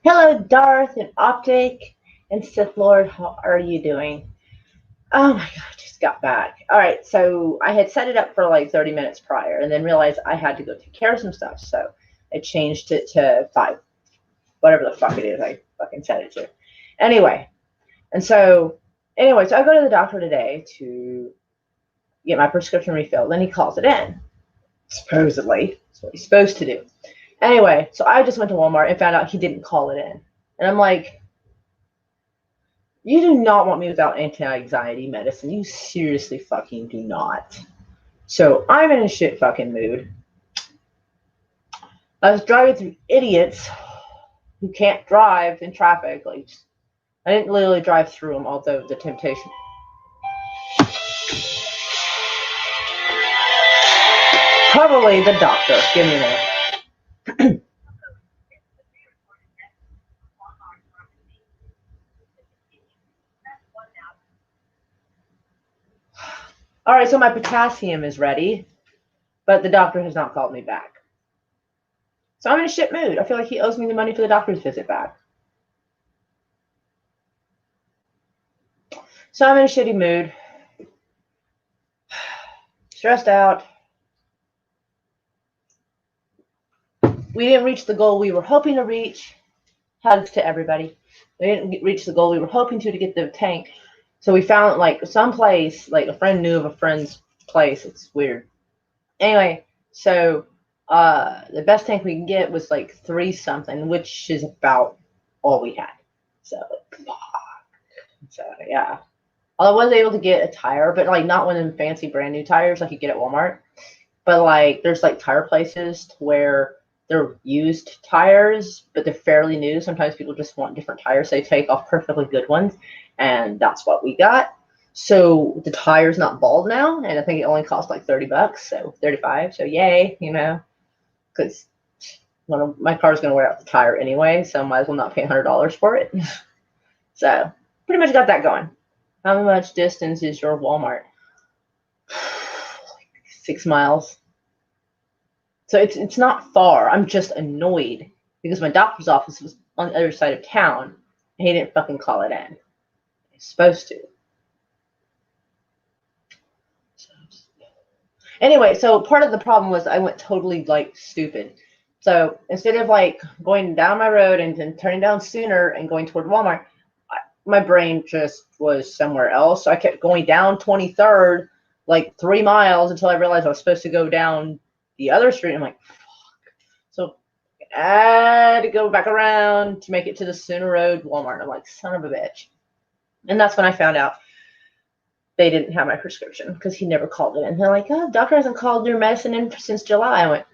Hello, Darth and Optic and Sith Lord. How are you doing? Oh my god, I just got back. All right, so I had set it up for like 30 minutes prior and then realized I had to go take care of some stuff. So I changed it to 5, whatever the fuck it is I fucking set it to. Anyway, so I go to the doctor today to get my prescription refilled. Then he calls it in. Supposedly, that's what he's supposed to do. Anyway, so I just went to Walmart and found out he didn't call it in. And I'm like, you do not want me without anti-anxiety medicine. You seriously fucking do not. So I'm in a shit fucking mood. I was driving through idiots who can't drive in traffic. Like, I didn't literally drive through them, although the temptation. Probably the doctor. Give me a minute. All right, so my potassium is ready, but the doctor has not called me back. So I'm in a shit mood. I feel like he owes me the money for the doctor's visit back. So I'm in a shitty mood. Stressed out. We didn't reach the goal we were hoping to reach. Hugs to everybody. We didn't reach the goal we were hoping to get the tank. So we found like some place, like a friend knew of a friend's place. It's weird. Anyway, so the best tank we can get was like 3 something, which is about all we had. So yeah. I was able to get a tire, but like not one of them fancy brand new tires like you get at Walmart. But like there's like tire places where they're used tires, but they're fairly new. Sometimes people just want different tires. So they take off perfectly good ones, and that's what we got. So the tire's not bald now, and I think it only cost like $30, so 35. So yay, because my car's gonna wear out the tire anyway, so I might as well not pay $100 for it. So pretty much got that going. How much distance is your Walmart? Like 6 miles. So it's not far. I'm just annoyed because my doctor's office was on the other side of town and he didn't fucking call it in. He's supposed to. Anyway, so part of the problem was I went totally like stupid. So instead of like going down my road and then turning down sooner and going toward Walmart, my brain just was somewhere else. So I kept going down 23rd, like 3 miles until I realized I was supposed to go down the other street. I'm like, fuck. So I had to go back around to make it to the Sooner Road Walmart. I'm like, son of a bitch. And that's when I found out they didn't have my prescription because he never called it in. They're like, oh, doctor hasn't called your medicine in since July. I went,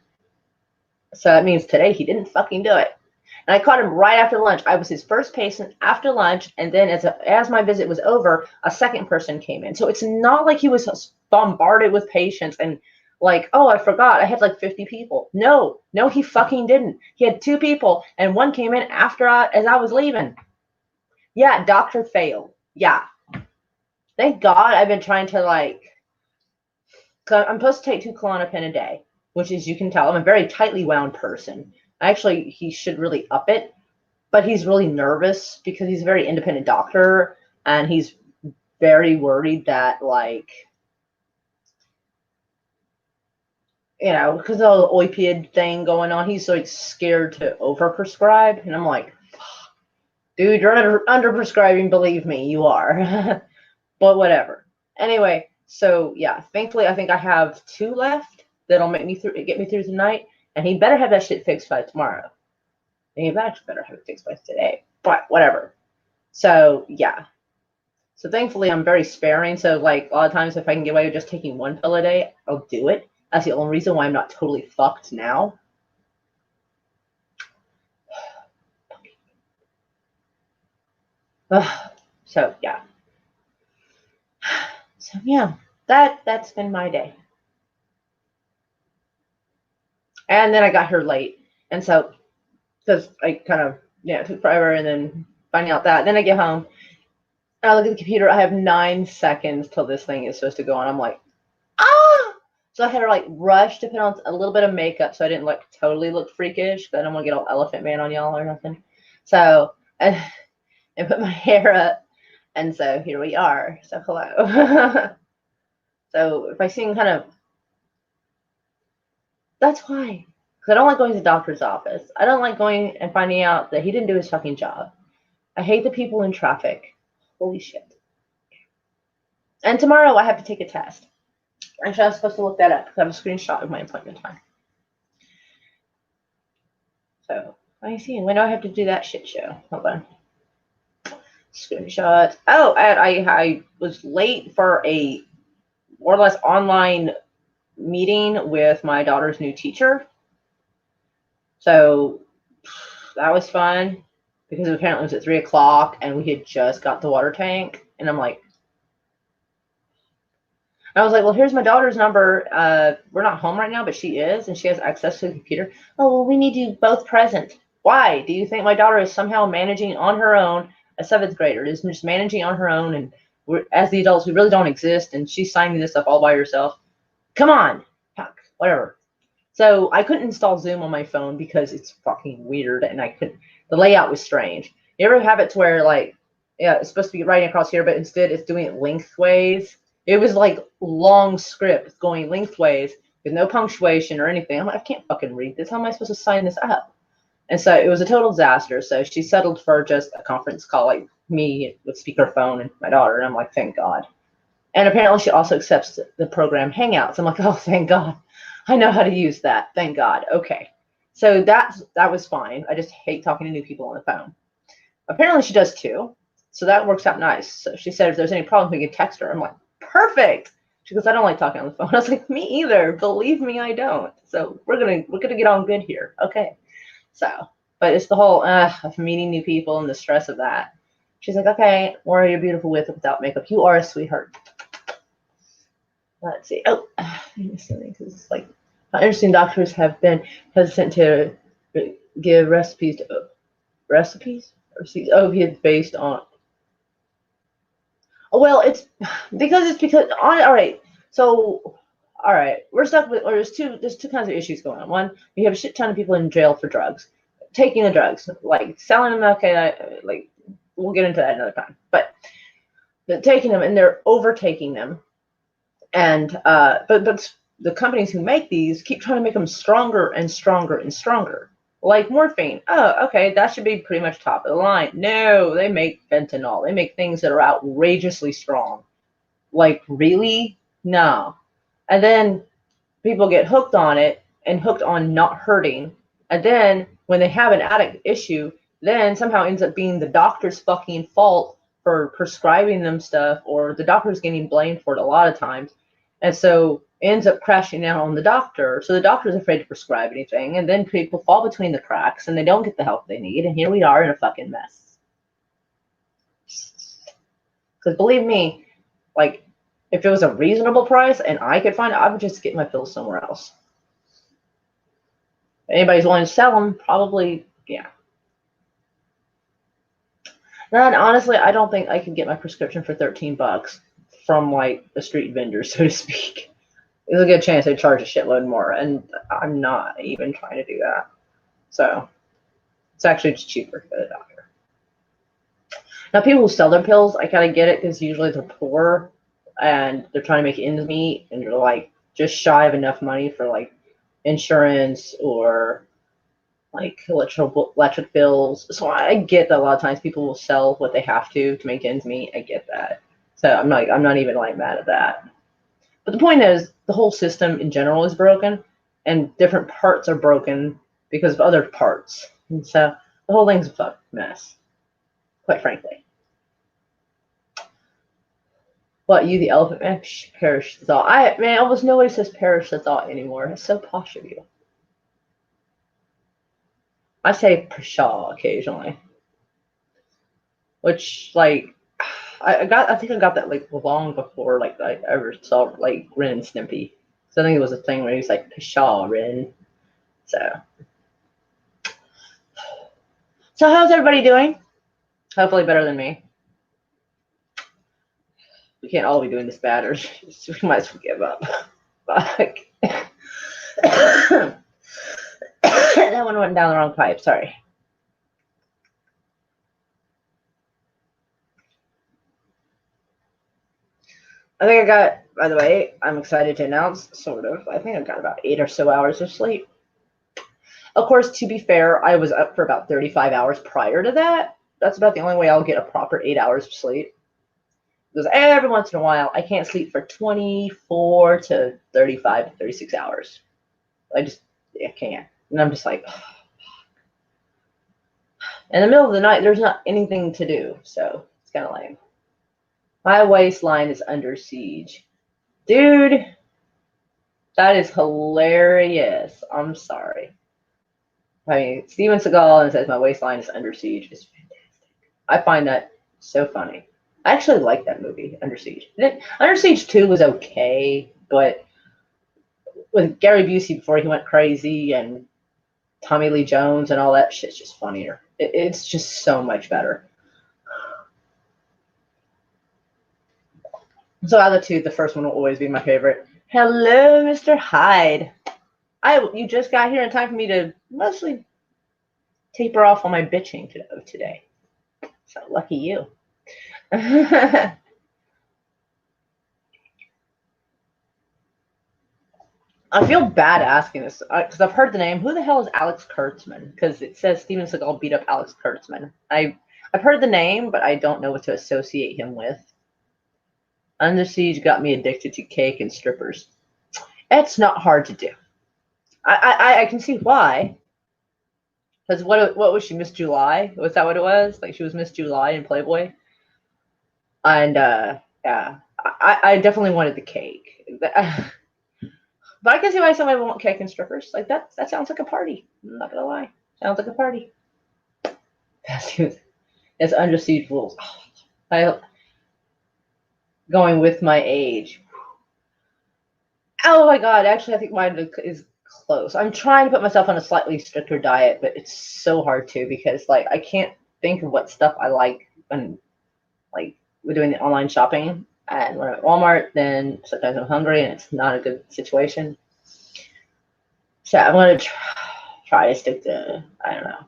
so that means today he didn't fucking do it. And I caught him right after lunch. I was his first patient after lunch, and then as my visit was over, a second person came in. So it's not like he was bombarded with patients and like, oh, I forgot, I had like 50 people. No, he fucking didn't. He had 2 people, and one came in as I was leaving. Yeah, doctor failed. Yeah. Thank God I've been trying to I'm supposed to take 2 Klonopin a day, which as you can tell, I'm a very tightly wound person. Actually, he should really up it, but he's really nervous because he's a very independent doctor and he's very worried that because of the opioid thing going on, he's like scared to overprescribe. And I'm like, dude, you're under prescribing, believe me, you are. But whatever. Anyway, so yeah, thankfully I think I have 2 left that'll get me through tonight, and he better have that shit fixed by tomorrow. And he actually better have it fixed by today. But whatever. So yeah. So thankfully I'm very sparing. So like a lot of times if I can get away with just taking 1 pill a day, I'll do it. That's the only reason why I'm not totally fucked now. So yeah. So yeah, that's been my day. And then I got here late. And so, because I kind of, took forever and then finding out that. Then I get home. And I look at the computer. I have 9 seconds till this thing is supposed to go on. I'm like, ah! So I had to like rush to put on a little bit of makeup so I didn't like totally look freakish because I don't want to get all Elephant Man on y'all or nothing. So and put my hair up, and so here we are. So hello. So if I seem kind of, that's why. Because I don't like going to the doctor's office. I don't like going and finding out that he didn't do his fucking job. I hate the people in traffic. Holy shit. And tomorrow I have to take a test. Actually, I was supposed to look that up because I have a screenshot of my appointment time. So, let me see. When do I have to do that shit show? Hold on. Screenshot. Oh, I was late for a more or less online meeting with my daughter's new teacher. So that was fun because apparently it was at 3 o'clock and we had just got the water tank. And I'm like, I was like, well, here's my daughter's number. We're not home right now, but she is, and she has access to the computer. Oh, well, we need you both present. Why? Do you think my daughter is somehow managing on her own? A 7th grader is just managing on her own, and we're, as the adults, we really don't exist, and she's signing this stuff all by herself. Come on. Fuck. Whatever. So I couldn't install Zoom on my phone because it's fucking weird, and I couldn't. The layout was strange. You ever have it to where, like, yeah, it's supposed to be writing across here, but instead it's doing it lengthways? It was like long script going lengthways with no punctuation or anything. I'm like, I can't fucking read this. How am I supposed to sign this up? And so it was a total disaster. So she settled for just a conference call, like me with speakerphone and my daughter. And I'm like, thank God. And apparently she also accepts the program Hangouts. I'm like, oh, thank God. I know how to use that. Thank God. Okay. So that was fine. I just hate talking to new people on the phone. Apparently she does too. So that works out nice. So she said if there's any problem, we can text her. I'm like, perfect. She goes, I don't like talking on the phone. I was like, me either. Believe me, I don't. So we're gonna get on good here. Okay. So, but it's the whole of meeting new people and the stress of that. She's like, okay, or you're beautiful with or without makeup. You are a sweetheart. Let's see. Oh, because it's like how interesting doctors have been hesitant to give recipes to recipes. Oh, it's based on. Well, it's because on all right. So all right, we're stuck with or there's two kinds of issues going on. One, you have a shit ton of people in jail for drugs, taking the drugs, like selling them. Okay, like we'll get into that another time. But they're taking them and they're overtaking them, and but the companies who make these keep trying to make them stronger and stronger and stronger. Like morphine. Oh, okay, that should be pretty much top of the line. No, they make fentanyl. They make things that are outrageously strong. Like, really? No. And then people get hooked on it and hooked on not hurting. And then when they have an addict issue, then somehow ends up being the doctor's fucking fault for prescribing them stuff, or the doctor's getting blamed for it a lot of times. And so it ends up crashing out on the doctor. So the doctor's afraid to prescribe anything. And then people fall between the cracks and they don't get the help they need. And here we are in a fucking mess. Because believe me, like, if it was a reasonable price and I could find it, I would just get my pills somewhere else. If anybody's willing to sell them, probably, yeah. And honestly, I don't think I can get my prescription for $13 from like a street vendor, so to speak. There's a good chance they charge a shitload more, and I'm not even trying to do that. So it's actually just cheaper for the doctor. Now, people who sell their pills, I kind of get it because usually they're poor and they're trying to make ends meet, and they're like just shy of enough money for like insurance or like electric bills. So I get that a lot of times people will sell what they have to make ends meet. I get that. So I'm not even like mad at that. But the point is, the whole system in general is broken, and different parts are broken because of other parts. And so the whole thing's a fucking mess, quite frankly. What, you the elephant man? Perish the thought. Man, almost nobody says perish the thought anymore. It's so posh of you. I say pshaw occasionally. Which, like, I think I got that like long before like I ever saw like Ren and Stimpy. So I think it was a thing where he was like pshaw Ren. So how's everybody doing? Hopefully better than me. We can't all be doing this bad, or we might as well give up. Fuck. That one went down the wrong pipe. Sorry. I think I got, by the way, I'm excited to announce, sort of, I think I got about 8 or so hours of sleep. Of course, to be fair, I was up for about 35 hours prior to that. That's about the only way I'll get a proper 8 hours of sleep. Because every once in a while, I can't sleep for 24 to 35 to 36 hours. I can't. And I'm just like, in the middle of the night, there's not anything to do. So it's kind of lame. My waistline is under siege. Dude, that is hilarious. I'm sorry. I mean, Steven Seagal says my waistline is under siege is fantastic. I find that so funny. I actually like that movie, Under Siege. Under Siege 2 was okay, but with Gary Busey before he went crazy and Tommy Lee Jones and all that shit's just funnier. It's just so much better. So out of the two, the first one will always be my favorite. Hello, Mr. Hyde. You just got here in time for me to mostly taper off on my bitching today. So lucky you. I feel bad asking this because I've heard the name. Who the hell is Alex Kurtzman? Because it says Steven Seagal beat up Alex Kurtzman. I've heard the name, but I don't know what to associate him with. Under Siege got me addicted to cake and strippers. It's not hard to do. I can see why. Because what was she, Miss July? Was that what it was? Like she was Miss July in Playboy? And yeah, I definitely wanted the cake. But I can see why somebody would want cake and strippers. Like that sounds like a party. I'm not gonna lie. Sounds like a party. It's Under Siege rules. Going with my age. Oh my god, actually I think mine is close. I'm trying to put myself on a slightly stricter diet, but it's so hard to because like I can't think of what stuff I like when like we're doing the online shopping and when I'm at Walmart, then sometimes I'm hungry and it's not a good situation. So I'm gonna try to stick to, I don't know.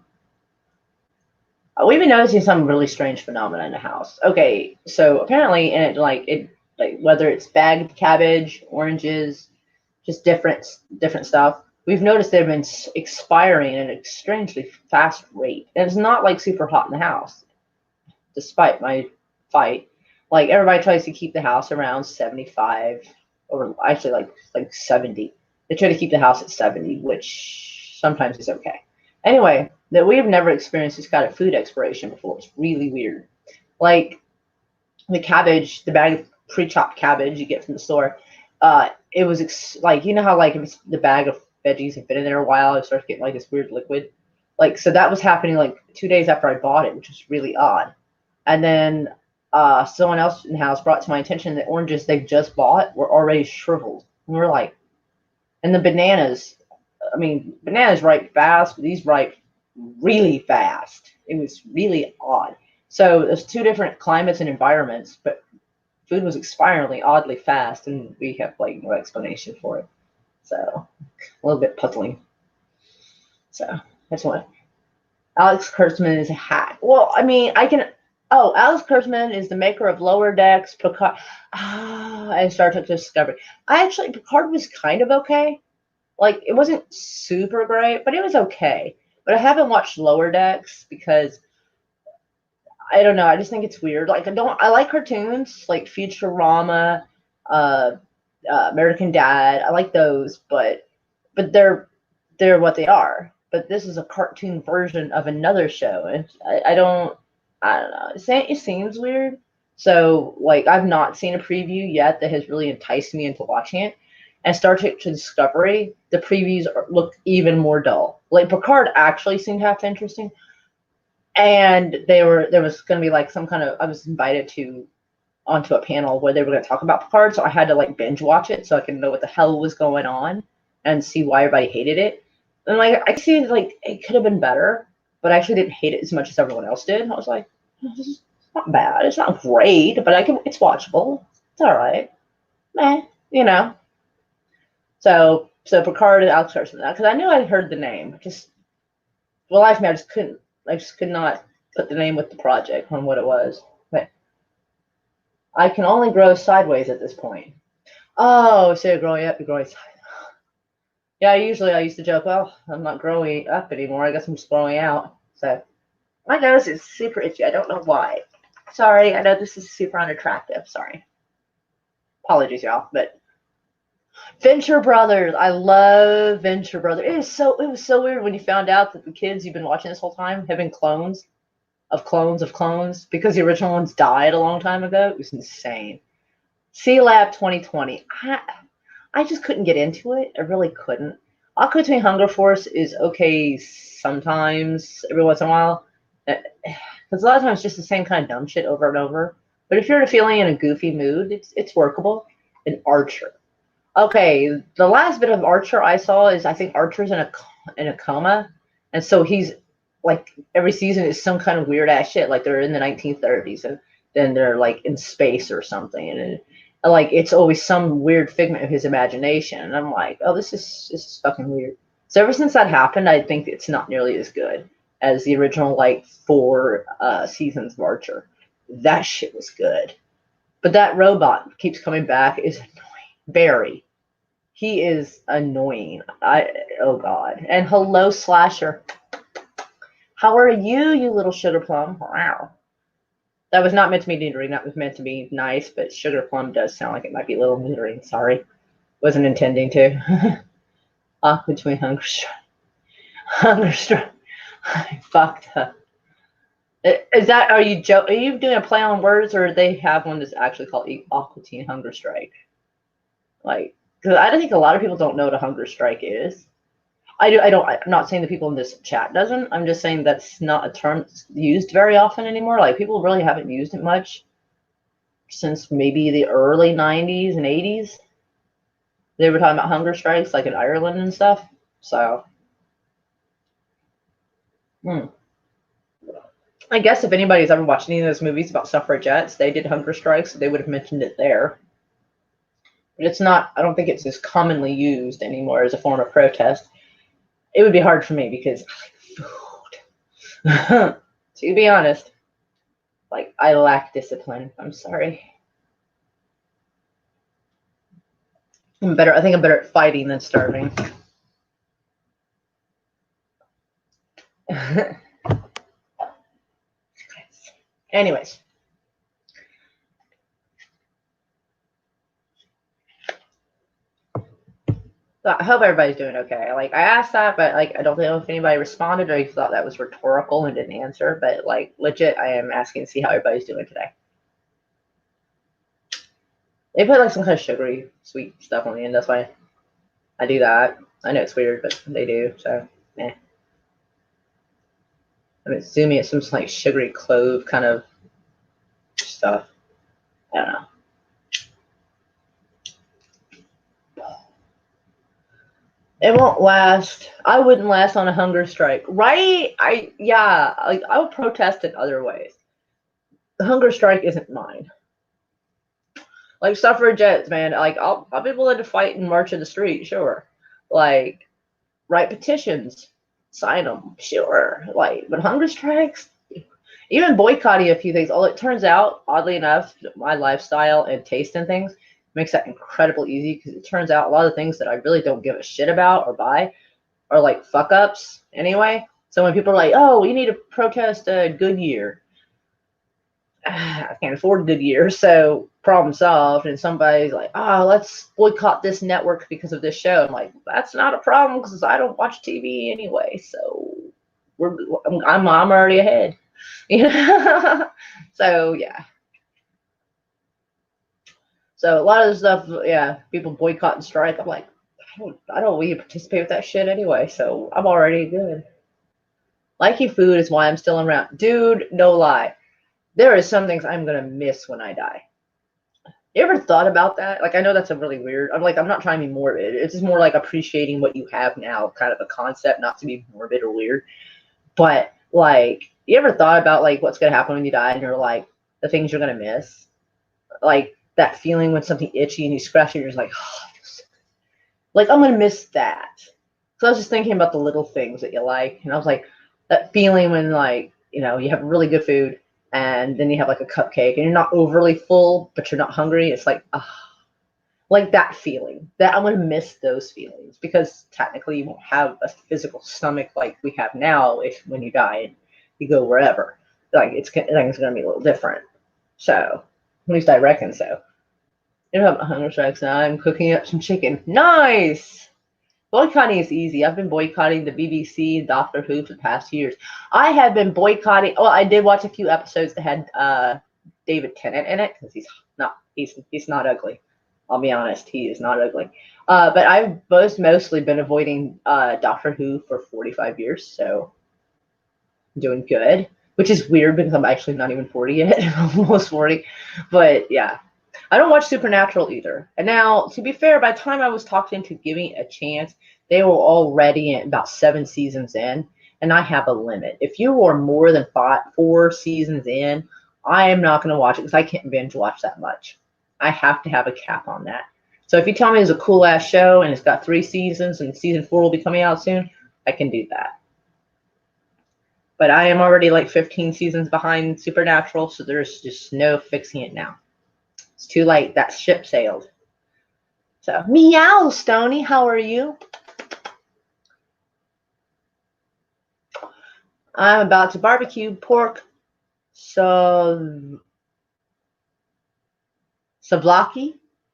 We've been noticing some really strange phenomena in the house. Okay, so apparently, and whether it's bagged cabbage, oranges, just different stuff. We've noticed they've been expiring at an strangely fast rate, and it's not like super hot in the house, despite my fight. Like everybody tries to keep the house around 75, or actually like 70. They try to keep the house at 70, which sometimes is okay. Anyway, that we have never experienced this kind of food expiration before. It's really weird. Like the cabbage, the bag of pre-chopped cabbage you get from the store, it was like, you know how like if the bag of veggies have been in there a while, it starts getting like this weird liquid. Like, so that was happening like 2 days after I bought it, which was really odd. And then someone else in the house brought to my attention that oranges they've just bought were already shriveled. And we're like, and the bananas, I mean, bananas ripe fast, but these ripe really fast. It was really odd. So there's two different climates and environments, but food was expiring oddly fast, and we have like no explanation for it. So a little bit puzzling. So that's one. Alex Kurtzman is a hack. Well, I mean, Alex Kurtzman is the maker of Lower Decks, Picard, and Star Trek Discovery. Picard was kind of okay. Like, it wasn't super great, but it was okay. But I haven't watched Lower Decks because I don't know. I just think it's weird. Like, I like cartoons like Futurama, American Dad. I like those, but they're what they are. But this is a cartoon version of another show, and I don't know. It seems weird. So, like, I've not seen a preview yet that has really enticed me into watching it. And Star Trek Discovery, the previews looked even more dull. Like, Picard actually seemed half interesting. And there was going to be like some kind of, I was invited onto a panel where they were going to talk about Picard. So I had to like binge watch it so I could know what the hell was going on and see why everybody hated it. And like, I see like it could have been better, but I actually didn't hate it as much as everyone else did. I was like, this is not bad. It's not great, but it's watchable. It's all right. You know. So Picard and Alex Ferguson, because I knew I'd heard the name. Just well, life me, I just couldn't. I just could not put the name with the project on what it was. But I can only grow sideways at this point. Oh, so you're growing up, you're growing sideways. Yeah, usually I used to joke, well, I'm not growing up anymore. I guess I'm just growing out. So my nose is super itchy. I don't know why. Sorry, I know this is super unattractive. Sorry. Apologies, y'all. But Venture Brothers. I love Venture Brothers. It was so weird when you found out that the kids you've been watching this whole time have been clones of clones of clones because the original ones died a long time ago. It was insane. C-Lab 2020. I just couldn't get into it. I really couldn't. Aqua Teen Hunger Force is okay sometimes, every once in a while. Because a lot of times it's just the same kind of dumb shit over and over. But if you're feeling in a goofy mood, it's workable. And Archer. Okay, the last bit of Archer I saw is I think Archer's in a coma. And so he's like every season is some kind of weird ass shit. Like they're in the 1930s and then they're like in space or something. And like it's always some weird figment of his imagination. And I'm like, oh, this is fucking weird. So ever since that happened, I think it's not nearly as good as the original like 4 seasons of Archer. That shit was good. But that robot keeps coming back is annoying. Barry. He is annoying. Oh god. And hello Slasher. How are you, you little sugar plum? Wow. That was not meant to be neutering. That was meant to be nice, but sugar plum does sound like it might be a little neutering. Sorry. Wasn't intending to. Aqua Teen Hunger Strike. Hunger Strike. I fucked up. Is that, are you doing a play on words, or they have one that's actually called Aqua Teen Hunger Strike? Like, because I don't think a lot of people don't know what a hunger strike is. I'm not saying the people in this chat doesn't. I'm just saying that's not a term that's used very often anymore. Like, people really haven't used it much since maybe the early 90s and 80s. They were talking about hunger strikes, like in Ireland and stuff. So, I guess if anybody's ever watched any of those movies about suffragettes, they did hunger strikes, so they would have mentioned it there. But it's not, I don't think it's as commonly used anymore as a form of protest. It would be hard for me because I like food. To be honest, like, I lack discipline. I'm sorry. I think I'm better at fighting than starving. Anyways. So I hope everybody's doing okay. Like, I asked that, but like, I don't know if anybody responded or you thought that was rhetorical and didn't answer. But like, legit, I am asking to see how everybody's doing today. They put like some kind of sugary, sweet stuff on the end. That's why I do that. I know it's weird, but they do. So, eh. I'm assuming it's some like sugary clove kind of stuff. I don't know. It won't last. I wouldn't last on a hunger strike, right? I would protest in other ways. The hunger strike isn't mine. Like suffragettes, man. Like I'll be willing to fight and march in the street, sure. Like write petitions, sign them, sure. Like, but hunger strikes, even boycotting a few things. Oh, it turns out, oddly enough, my lifestyle and taste in things makes that incredibly easy because it turns out a lot of things that I really don't give a shit about or buy are like fuck ups anyway. So when people are like, oh, you need to protest Goodyear, I can't afford Goodyear, so problem solved. And somebody's like, oh, let's boycott this network because of this show. I'm like, that's not a problem because I don't watch TV anyway, so I'm already ahead. You know? So yeah. So a lot of the stuff, yeah, people boycott and strike. I'm like, I don't really participate with that shit anyway, so I'm already good. Liking food is why I'm still around. Dude, no lie. There is some things I'm gonna miss when I die. You ever thought about that? Like, I know that's a really weird. I'm not trying to be morbid. It's just more like appreciating what you have now, kind of a concept, not to be morbid or weird. But like, you ever thought about like what's gonna happen when you die, and you're like the things you're gonna miss, like that feeling when something itchy and you scratch it, you're just like, oh, Like, I'm going to miss that. So I was just thinking about the little things that you like. And I was like, that feeling when, like, you know, you have really good food and then you have like a cupcake and you're not overly full, but you're not hungry. It's like, like that feeling. That I'm going to miss those feelings because technically you won't have a physical stomach like we have now if when you die and you go wherever. Like, I think it's going to be a little different. So, at least I reckon so. You know, have hunger strikes now. I'm cooking up some chicken. Nice! Boycotting is easy. I've been boycotting the BBC and Doctor Who for the past years. I have been boycotting. Well, I did watch a few episodes that had David Tennant in it because he's not ugly. I'll be honest, he is not ugly. But I've mostly been avoiding Doctor Who for 45 years, so I'm doing good. Which is weird because I'm actually not even 40 yet. I'm almost 40. But yeah. I don't watch Supernatural either. And now, to be fair, by the time I was talking to giving a chance, they were already about 7 seasons in, and I have a limit. If you are more than 4 seasons in, I am not going to watch it because I can't binge watch that much. I have to have a cap on that. So if you tell me it's a cool ass show and it's got 3 seasons and season 4 will be coming out soon, I can do that. But I am already like 15 seasons behind Supernatural, so there's just no fixing it now. It's too late. That ship sailed. So, meow, Stony. How are you? I'm about to barbecue pork souvlaki.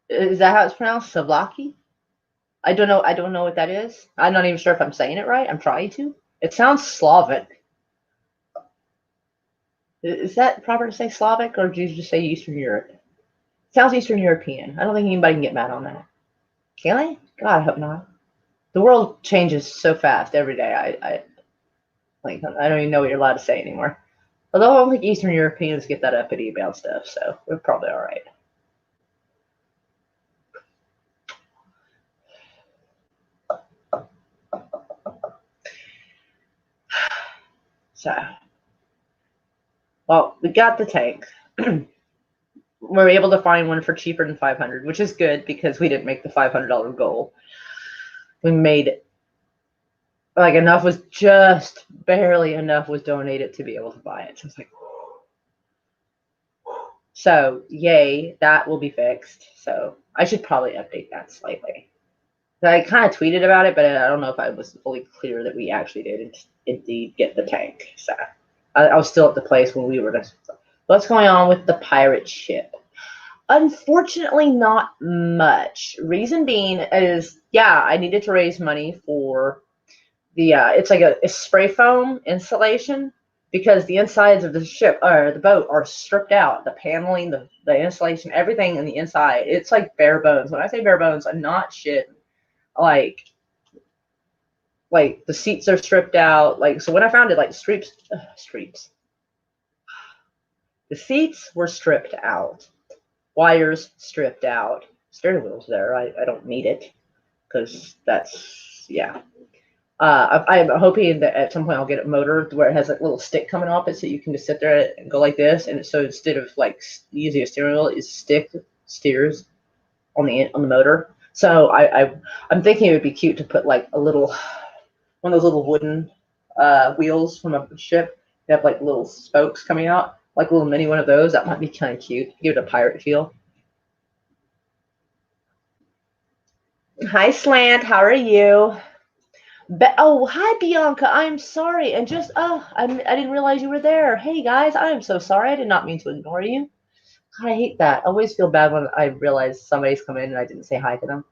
Is that how it's pronounced? Souvlaki? I don't know. I don't know what that is. I'm not even sure if I'm saying it right. I'm trying to. It sounds Slavic. Is that proper to say Slavic, or do you just say Eastern Europe? It sounds Eastern European. I don't think anybody can get mad on that. Can I? God, I hope not. The world changes so fast every day. I don't even know what you're allowed to say anymore. Although I don't think Eastern Europeans get that uppity about stuff, so we're probably all right. So, well, we got the tank. We're able to find one for cheaper than 500, which is good because we didn't make the $500 goal. We made it. Like, enough was just barely enough was donated to be able to buy it. So it's like, so yay, that will be fixed. So I should probably update that slightly. I kind of tweeted about it, but I don't know if I was fully clear that we actually did indeed get the tank. So I was still at the place when we were just, what's going on with the pirate ship? Unfortunately, not much. Reason being is, yeah, I needed to raise money for the, it's like a spray foam insulation because the insides of the ship or the boat are stripped out. The paneling, the insulation, everything in the inside, it's like bare bones. When I say bare bones, I'm not shit. Like the seats are stripped out. Like, so when I found it, like streeps, the seats were stripped out, wires stripped out, steering wheel's there. I don't need it because that's, yeah. I'm hoping that at some point I'll get a motor where it has like a little stick coming off it so you can just sit there and go like this. And so instead of like using a steering wheel, it's stick steers on the motor. So I'm thinking it would be cute to put like a little, one of those little wooden wheels from a ship. They have like little spokes coming out, like a little mini one of those. That might be kind of cute. Give it a pirate feel. Hi, Slant. How are you? Oh, hi, Bianca. I'm sorry. And just, I didn't realize you were there. Hey, guys, I am so sorry. I did not mean to ignore you. God, I hate that. I always feel bad when I realize somebody's come in and I didn't say hi to them.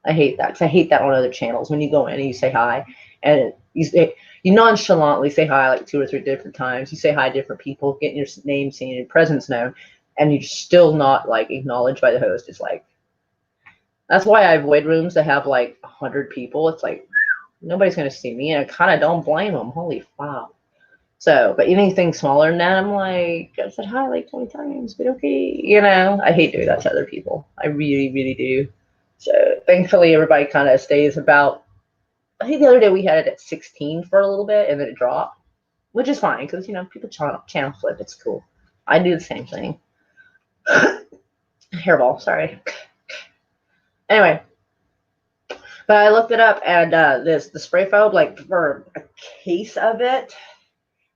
I hate that because I hate that on other channels when you go in and you say hi and you nonchalantly say hi like 2 or 3 different times. You say hi to different people, getting your name seen, your presence known, and you're still not like acknowledged by the host. It's like, that's why I avoid rooms that have like 100 people. It's like, nobody's going to see me, and I kind of don't blame them. Holy fuck. So, but anything smaller than that, I'm like, I said hi like 20 times, but okay. You know, I hate doing that to other people. I really, really do. So, thankfully, everybody kind of stays about, I think the other day we had it at 16 for a little bit, and then it dropped, which is fine, because, you know, people channel flip. It's cool. I do the same thing. Hairball, sorry. Anyway, But I looked it up, and the spray foam, like for a case of it,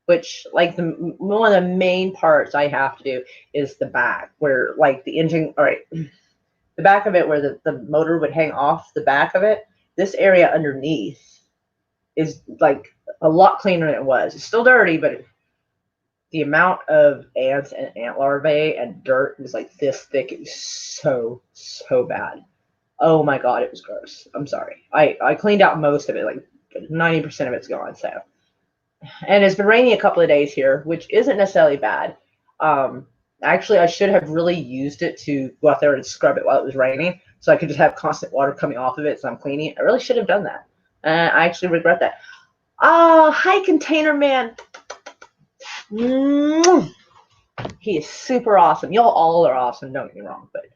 which like one of the main parts I have to do is the back, where like the engine, all right, the back of it where the motor would hang off the back of it. This area underneath is like a lot cleaner than it was. It's still dirty, but the amount of ants and ant larvae and dirt was like this thick. It was so bad. Oh my god, it was gross. I'm sorry. I cleaned out most of it, like 90% of it's gone. So, and it's been raining a couple of days here, which isn't necessarily bad. Actually, I should have really used it to go out there and scrub it while it was raining, so I could just have constant water coming off of it. So I'm cleaning it. I really should have done that. I actually regret that. Oh, hi, Container Man. He is super awesome. Y'all all are awesome. Don't get me wrong, but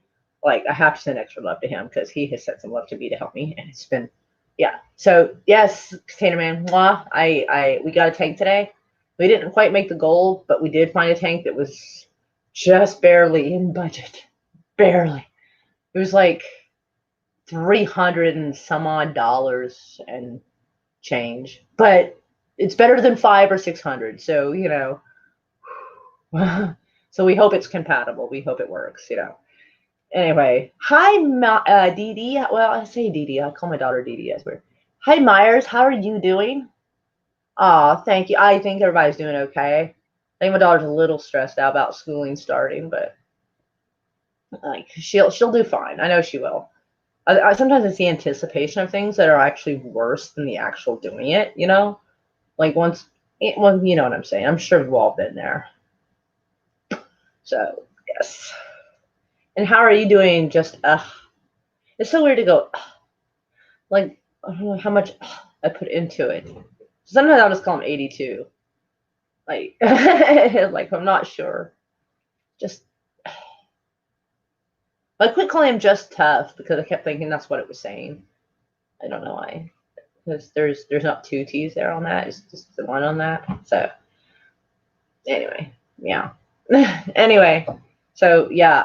like I have to send extra love to him because he has sent some love to me to help me, and it's been, yeah. So yes, Container Man, we got a tank today. We didn't quite make the goal, but we did find a tank that was just barely in budget. Barely. It was like $300 and some odd and change, but it's better than $500 or $600. So so we hope it's compatible. We hope it works. Anyway, hi, Dee Dee. Well, I say Dee Dee. I call my daughter Dee Dee. That's weird. Hi, Myers. How are you doing? Oh, thank you. I think everybody's doing okay. I think my daughter's a little stressed out about schooling starting, but like she'll do fine. I know she will. Sometimes it's the anticipation of things that are actually worse than the actual doing it. Like well, you know what I'm saying. I'm sure we've all been there. So yes. And how are you doing? Just it's so weird to go. Like I don't know how much I put into it. Sometimes I'll just call him 82. Like like I'm not sure. Just I quit calling him Just Tough because I kept thinking that's what it was saying. I don't know why. Because there's not two T's there on that. It's just the one on that. So anyway, yeah. Anyway, so yeah,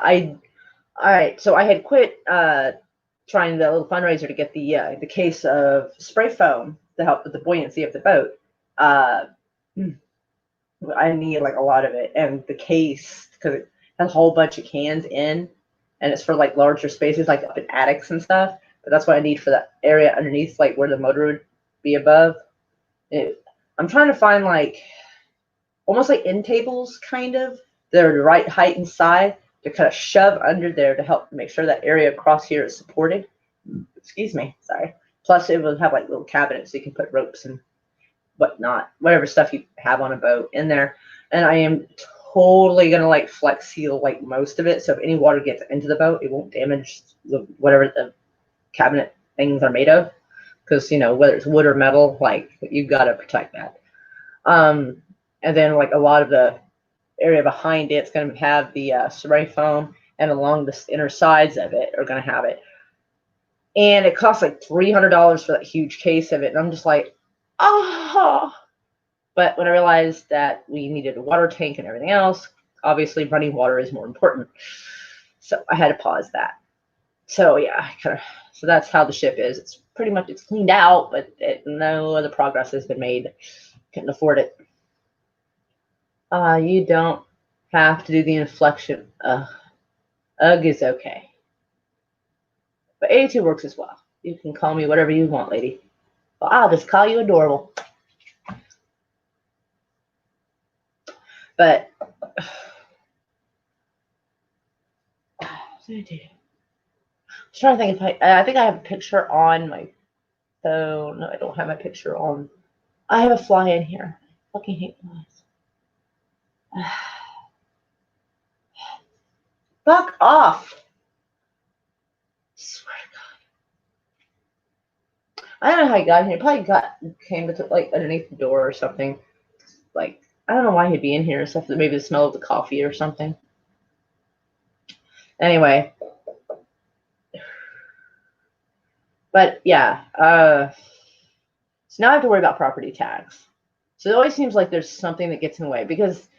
all right. So I had quit trying the little fundraiser to get the case of spray foam to help with the buoyancy of the boat. I need like a lot of it, and the case because it has a whole bunch of cans in, and it's for like larger spaces like up in attics and stuff. But that's what I need for that area underneath, like where the motor would be above. I'm trying to find like almost like end tables, kind of. They're the right height and size to kind of shove under there to help make sure that area across here is supported. Excuse me, sorry. Plus, it will have like little cabinets so you can put ropes and whatnot, whatever stuff you have on a boat in there. And I am totally gonna like flex seal like most of it, so if any water gets into the boat, it won't damage whatever the cabinet things are made of. Because whether it's wood or metal, like you've got to protect that. And then like a lot of the area behind it's going to have the spray foam, and along the inner sides of it are going to have it. And it costs like $300 for that huge case of it, and I'm just like, oh. But when I realized that we needed a water tank and everything else, obviously running water is more important. So I had to pause that. So yeah, so that's how the ship is. It's pretty much it's cleaned out, but no other progress has been made. Couldn't afford it. You don't have to do the inflection. Ugh is okay. But 82 works as well. You can call me whatever you want, lady. Well, I'll just call you adorable. But I was trying to think if I think I have a picture on my phone. No, I don't have my picture on. I have a fly in here. I fucking hate flies. Fuck off. I swear to God. I don't know how he got in here. Probably came to like underneath the door or something. Like I don't know why he'd be in here, except for maybe the smell of the coffee or something. Anyway. But yeah, so now I have to worry about property tax. So it always seems like there's something that gets in the way because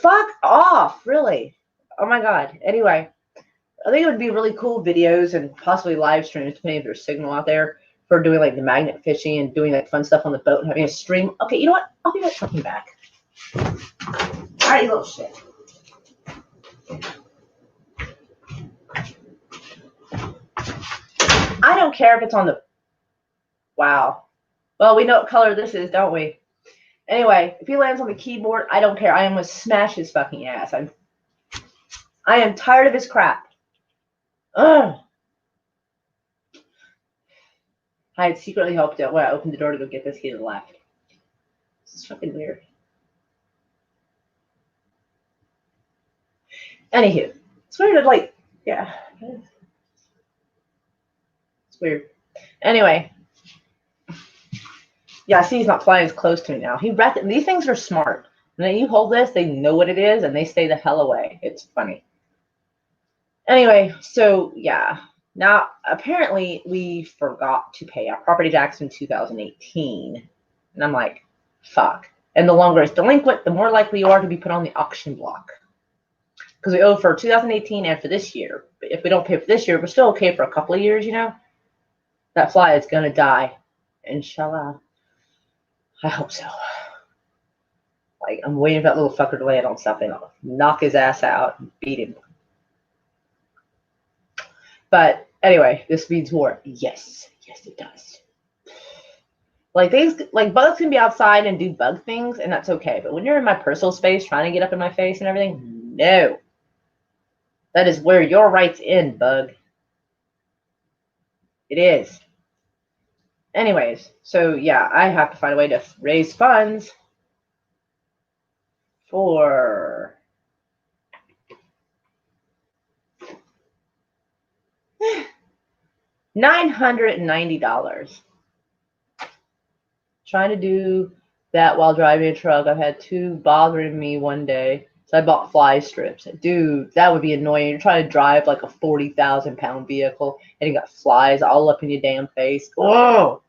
fuck off, really. Oh my God. Anyway, I think it would be really cool videos and possibly live streams, depending if there's signal out there, for doing like the magnet fishing and doing like fun stuff on the boat and having a stream. Okay, you know what? I'll be right fucking back. All right, you little shit. I don't care if it's on the. Wow. Well, we know what color this is, don't we? Anyway, if he lands on the keyboard, I don't care. I am gonna smash his fucking ass. I am tired of his crap. Ugh. I had secretly hoped that when I opened the door to go get this, he had left. This is fucking weird. Anywho, it's weird. Like, yeah, it's weird. Anyway, yeah, see, he's not flying as close to me now. These things are smart. And then you hold this, they know what it is, and they stay the hell away. It's funny. Anyway, so yeah. Now, apparently, we forgot to pay our property tax in 2018. And I'm like, fuck. And the longer it's delinquent, the more likely you are to be put on the auction block. Because we owe for 2018 and for this year. But if we don't pay for this year, we're still okay for a couple of years, you know? That fly is going to die. Inshallah. I hope so. Like, I'm waiting for that little fucker to land on something. I'll knock his ass out and beat him. But anyway, this means war. Yes. Yes, it does. Like, things, like, bugs can be outside and do bug things, and that's okay. But when you're in my personal space trying to get up in my face and everything, no. That is where your rights end, bug. It is. Anyways, so yeah, I have to find a way to raise funds for $990. Trying to do that while driving a truck. I've had two bothering me one day. So I bought fly strips. Dude, that would be annoying. You're trying to drive like a 40,000-pound vehicle and you got flies all up in your damn face. Oh,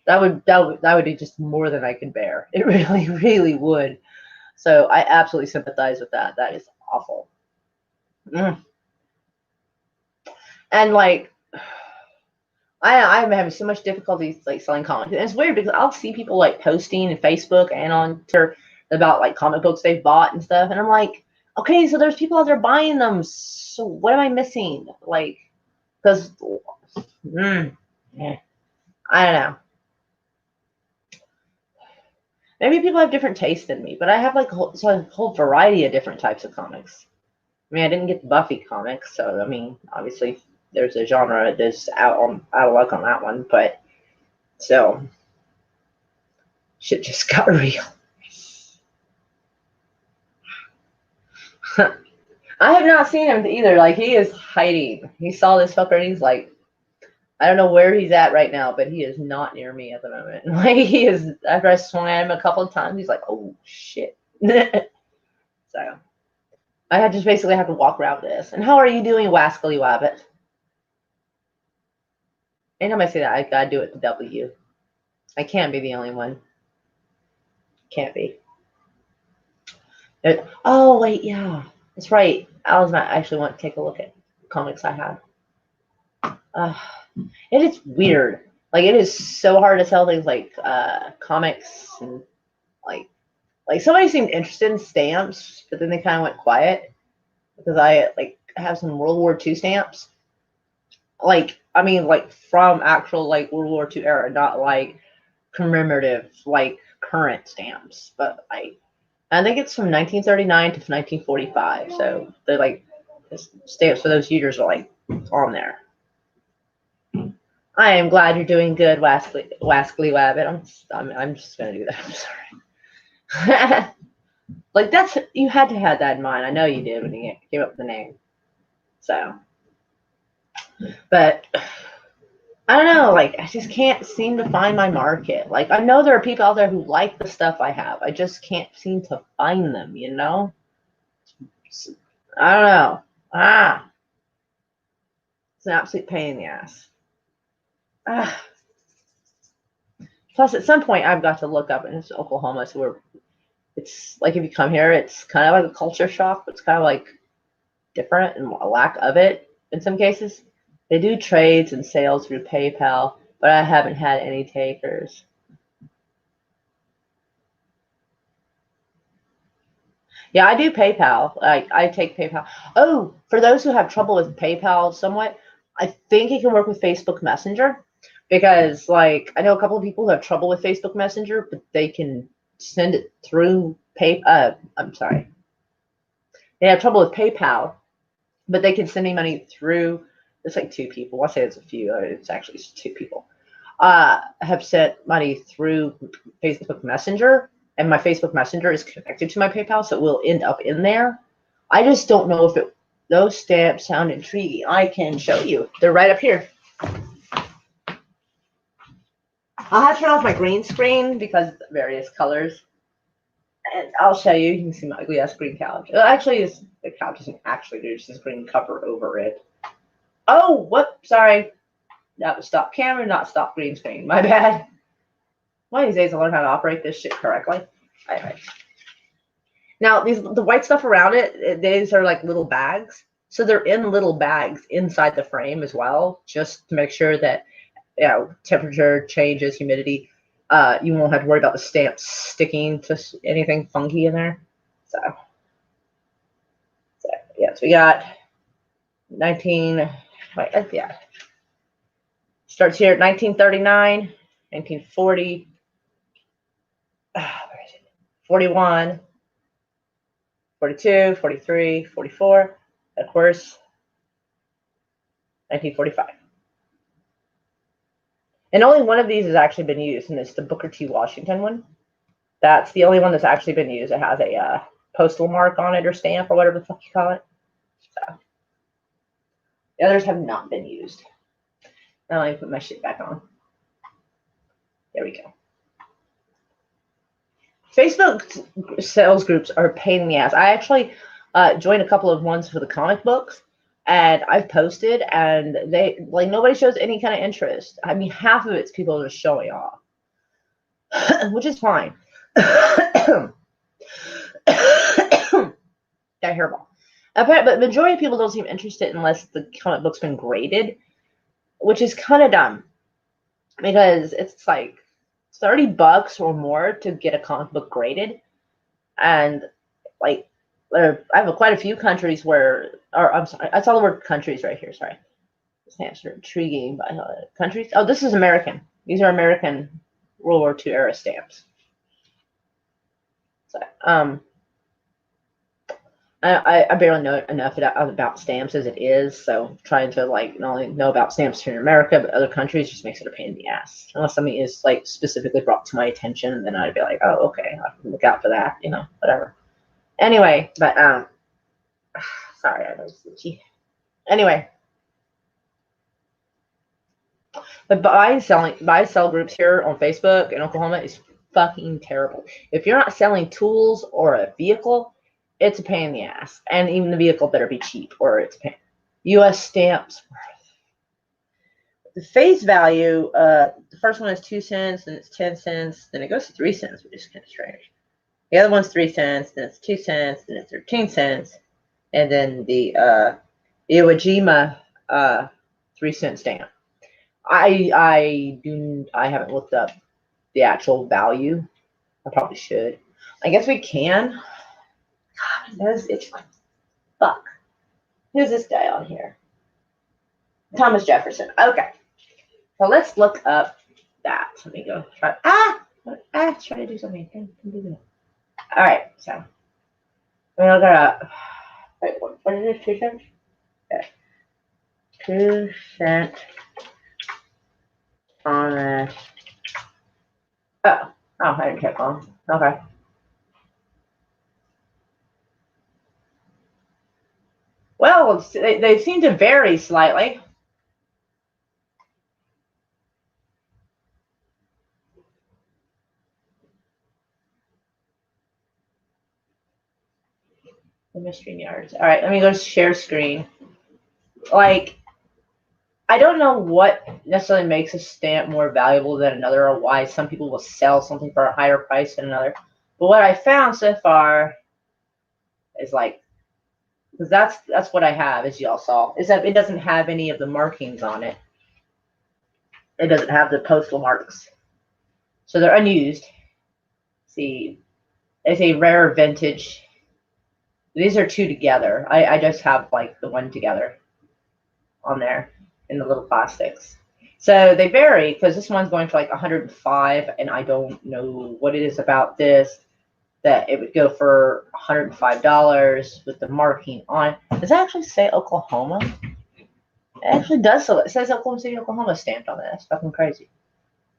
that would be just more than I can bear. It really, really would. So I absolutely sympathize with that. That is awful. And like, I'm having so much difficulty like selling comics. And it's weird because I'll see people like posting on Facebook and on Twitter about like comic books they've bought and stuff, and I'm like, okay, so there's people out there buying them. So what am I missing? Like, because I don't know. Maybe people have different tastes than me, but I have like a whole variety of different types of comics. I mean, I didn't get the Buffy comics, so I mean, obviously there's a genre that's out of luck on that one, but so shit just got real. I have not seen him either. Like, he is hiding. He saw this fucker and he's like, I don't know where he's at right now, but he is not near me at the moment. Like, he is, after I swung at him a couple of times, he's like, oh shit. So I just basically have to walk around this. And how are you doing, Wascally Wabbit? Anytime I say that, I gotta do it with the W. I can't be the only one. Can't be. Oh, wait, yeah. That's right. I was not actually want to take a look at comics I have. It is weird. Like, it is so hard to sell things like comics and like somebody seemed interested in stamps, but then they kind of went quiet because I like have some World War II stamps. Like, I mean, like from actual like World War II era, not like commemorative, like current stamps, but I think it's from 1939 to 1945. So they're like the stamps for those years are like on there. I am glad you're doing good, Wascally Wabbit. I'm just gonna do that. I'm sorry. Like, that's, you had to have that in mind. I know you did when you came up with the name. So, but I don't know. Like, I just can't seem to find my market. Like, I know there are people out there who like the stuff I have. I just can't seem to find them. You know? I don't know. It's an absolute pain in the ass. Plus, at some point, I've got to look up, and it's Oklahoma, so it's like if you come here, it's kind of like a culture shock, but it's kind of like different and a lack of it. in some cases. They do trades and sales through PayPal, but I haven't had any takers. Yeah, I do PayPal. I take PayPal. Oh, for those who have trouble with PayPal somewhat, I think it can work with Facebook Messenger because like I know a couple of people who have trouble with Facebook Messenger, but they can send it through I'm sorry. They have trouble with PayPal, but they can send me money through. It's like two people. I'll say it's a few. It's actually two people. Have sent money through Facebook Messenger, and my Facebook Messenger is connected to my PayPal, so it will end up in there. I just don't know if those stamps sound intriguing. I can show you. They're right up here. I'll have to turn off my green screen because various colors. And I'll show you. You can see my ugly ass green couch. Actually, the couch isn't actually there's this green cover over it. Oh, what? Sorry. That was stop camera, not stop green screen. My bad. One of these days I'll learn how to operate this shit correctly. Anyway. Now, the white stuff around it, these are like little bags. So they're in little bags inside the frame as well, just to make sure that, you know, temperature changes, humidity, you won't have to worry about the stamps sticking to anything funky in there. So yes, we got 19, yeah. Starts here at 1939, 1940, 41, 42, 43, 44, of course, 1945. And only one of these has actually been used, and it's the Booker T. Washington one. That's the only one that's actually been used. It has a postal mark on it or stamp or whatever the fuck you call it. So the others have not been used. Now let me put my shit back on. There we go. Facebook sales groups are a pain in the ass. I actually joined a couple of ones for the comic books, and I've posted, and they like nobody shows any kind of interest. I mean, half of it's people just showing off, which is fine. Got a hairball. But the majority of people don't seem interested unless the comic book's been graded, which is kind of dumb because it's like $30 or more to get a comic book graded, and like I have quite a few countries where, or I'm sorry, I saw the word countries right here. Sorry, stamps are intriguing, but countries. Oh, this is American. These are American World War II era stamps. So I barely know enough about stamps as it is, so trying to like not only know about stamps here in America but other countries just makes it a pain in the ass. Unless something is like specifically brought to my attention, then I'd be like, oh, okay, I can look out for that, you know, whatever. Anyway, but sorry, I was itchy. Anyway, the buy sell groups here on Facebook in Oklahoma is fucking terrible. If you're not selling tools or a vehicle, it's a pain in the ass. And even the vehicle better be cheap or it's a pain. U.S. stamps. The face value, the first one is 2 cents, then it's 10 cents, then it goes to 3 cents, which is kind of strange. The other one's 3 cents, then it's 2 cents, then it's 13 cents, and then the Iwo Jima 3-cent stamp. I haven't looked up the actual value. I probably should. I guess we can. God, that is itchy. Fuck. Who's this guy on here? Thomas Jefferson. Okay. So let's look up that. Let me go try. Try to do something. All right. So we're gonna look up. Wait, what is this? 2 cents? Okay. 2 cent Thomas. Oh, I didn't check on. Okay. Well, they seem to vary slightly. The StreamYards. All right, let me go to share screen. Like, I don't know what necessarily makes a stamp more valuable than another, or why some people will sell something for a higher price than another. But what I found so far is like because that's what I have, as y'all saw, is that it doesn't have any of the markings on it. It doesn't have the postal marks, so they're unused. See, it's a rare vintage. These are two together. I just have like the one together on there in the little plastics. So they vary because this one's going for like 105, and I don't know what it is about this that it would go for $105 with the marking on. Does it actually say Oklahoma? It actually does. So it says Oklahoma City, Oklahoma stamped on it. That's fucking crazy.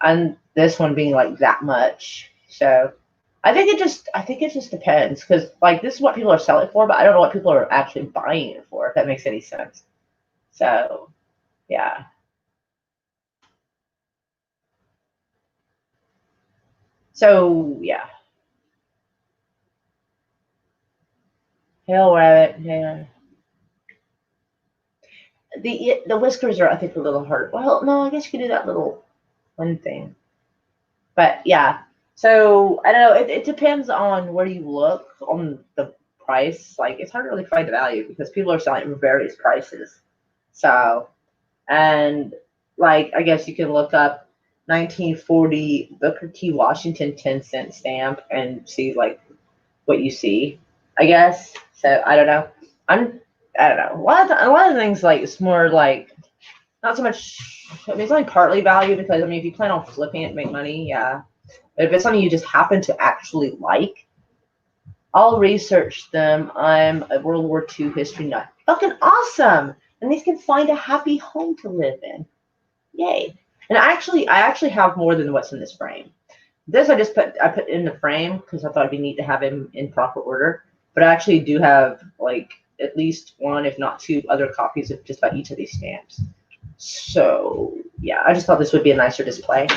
And this one being like that much. So I think it just depends, because like this is what people are selling for, but I don't know what people are actually buying it for, if that makes any sense. So yeah. So yeah. Hell rabbit. Yeah. The whiskers are, I think, a little hard. Well, no, I guess you could do that little one thing. But yeah. So I don't know. It depends on where you look on the price. Like it's hard to really find the value because people are selling at various prices. So, and like I guess you can look up 1940 Booker T. Washington 10-cent stamp and see like what you see, I guess. So I don't know. I don't know. A lot of things like it's more like not so much. I mean, it's only partly value because I mean, if you plan on flipping it, make money, yeah. But if it's something you just happen to actually like, I'll research them. I'm a World War II history nut. Fucking awesome! And these can find a happy home to live in. Yay! And I actually have more than what's in this frame. This I put in the frame because I thought it'd be neat to have him in proper order. But I actually do have like at least one, if not two, other copies of just about each of these stamps. So yeah, I just thought this would be a nicer display.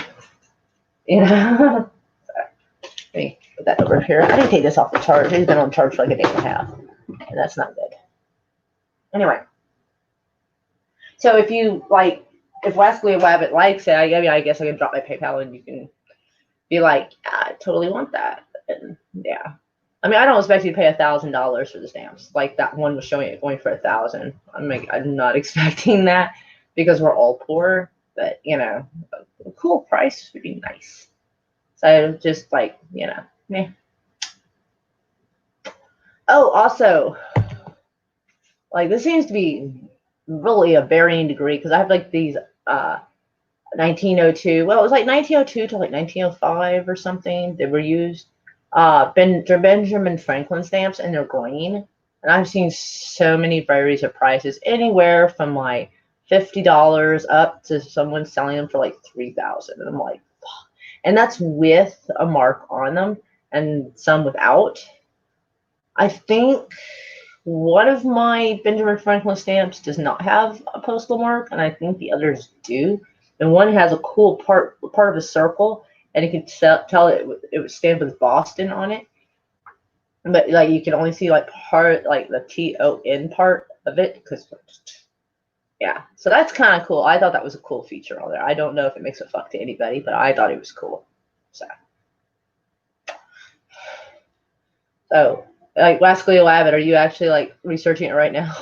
You know. Let me put that over here. I didn't take this off the charge. It's been on charge for like a day and a half, and that's not good. Anyway, so if you like, if Wesley Wabbit likes it, I guess I can drop my PayPal and you can be like, I totally want that. And yeah, I mean, I don't expect you to pay $1,000 for the stamps. Like that one was showing it going for 1,000. I'm not expecting that because we're all poor. But you know, a cool price would be nice. So just like meh. Oh, also, like this seems to be really a varying degree because I have like these 1902. Well, it was like 1902 to like 1905 or something. They were used. Benjamin Franklin stamps, and they're green. And I've seen so many varieties of prices, anywhere from like $50 up to someone selling them for like 3,000. And I'm like, fuck. And that's with a mark on them, and some without. I think one of my Benjamin Franklin stamps does not have a postal mark, and I think the others do. And one has a cool part of a circle, and you can tell it was stamped with Boston on it. But like you can only see like part, like the TON part of it, because yeah. So that's kind of cool. I thought that was a cool feature on there. I don't know if it makes a fuck to anybody, but I thought it was cool. So like Wascally Wabbit, are you actually like researching it right now?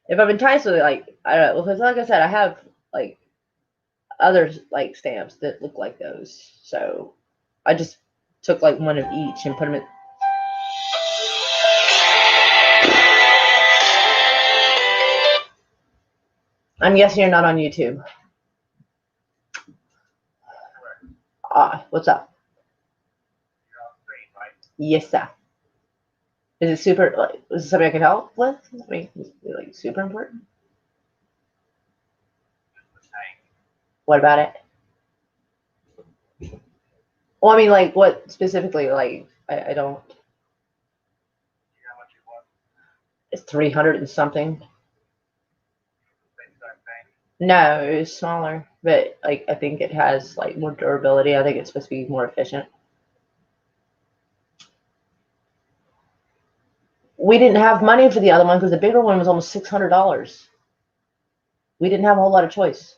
If I've enticed with it, like I don't know, because like I said, I have like other like stamps that look like those. So I just took like one of each and put them in. I'm guessing you're not on YouTube. What's up? Yes, sir. Is it super? Like, is it something I can help with? I mean, is it like super important? What about it? Well, I mean, like, what specifically? Like, I don't. It's 300 and something. No, it's smaller, but like I think it has like more durability. I think it's supposed to be more efficient. We didn't have money for the other one because the bigger one was almost $600. We didn't have a whole lot of choice.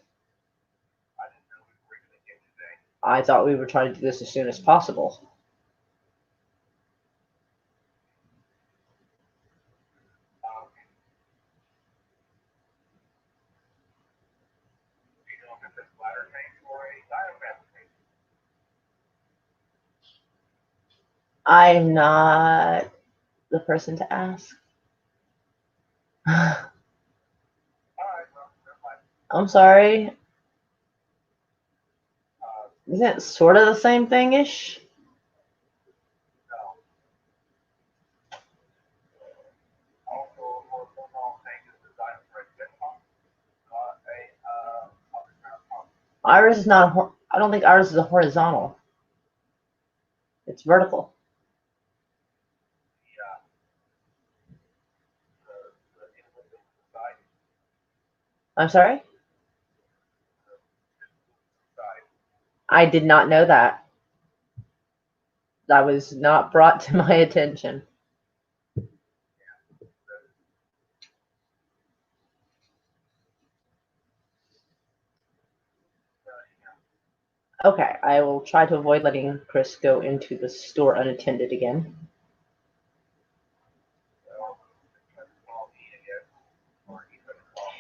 I thought we were trying to do this as soon as possible. I'm not the person to ask. I'm sorry. Isn't it sort of the same thing-ish? Ours is not. I don't think ours is a horizontal. It's vertical. I'm sorry. I did not know that. That was not brought to my attention. Okay, I will try to avoid letting Chris go into the store unattended again.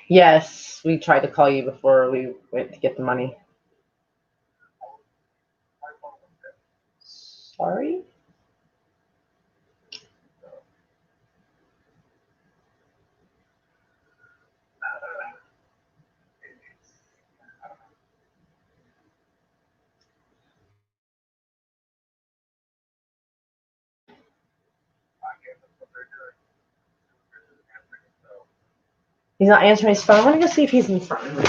Yes, we tried to call you before we went to get the money. Sorry? He's not answering his phone. I'm gonna go see if he's in front of me.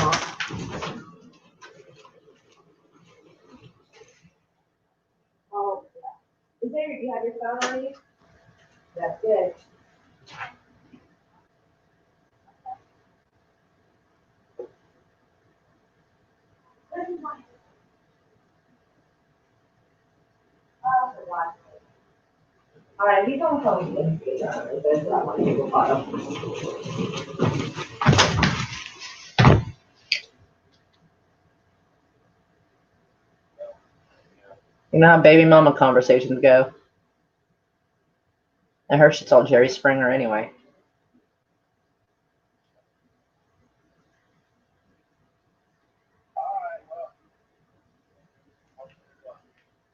Oh, is there? You have your phone on you? That's good. All right, he's on the phone. You know how baby mama conversations go. And her shit's all Jerry Springer anyway.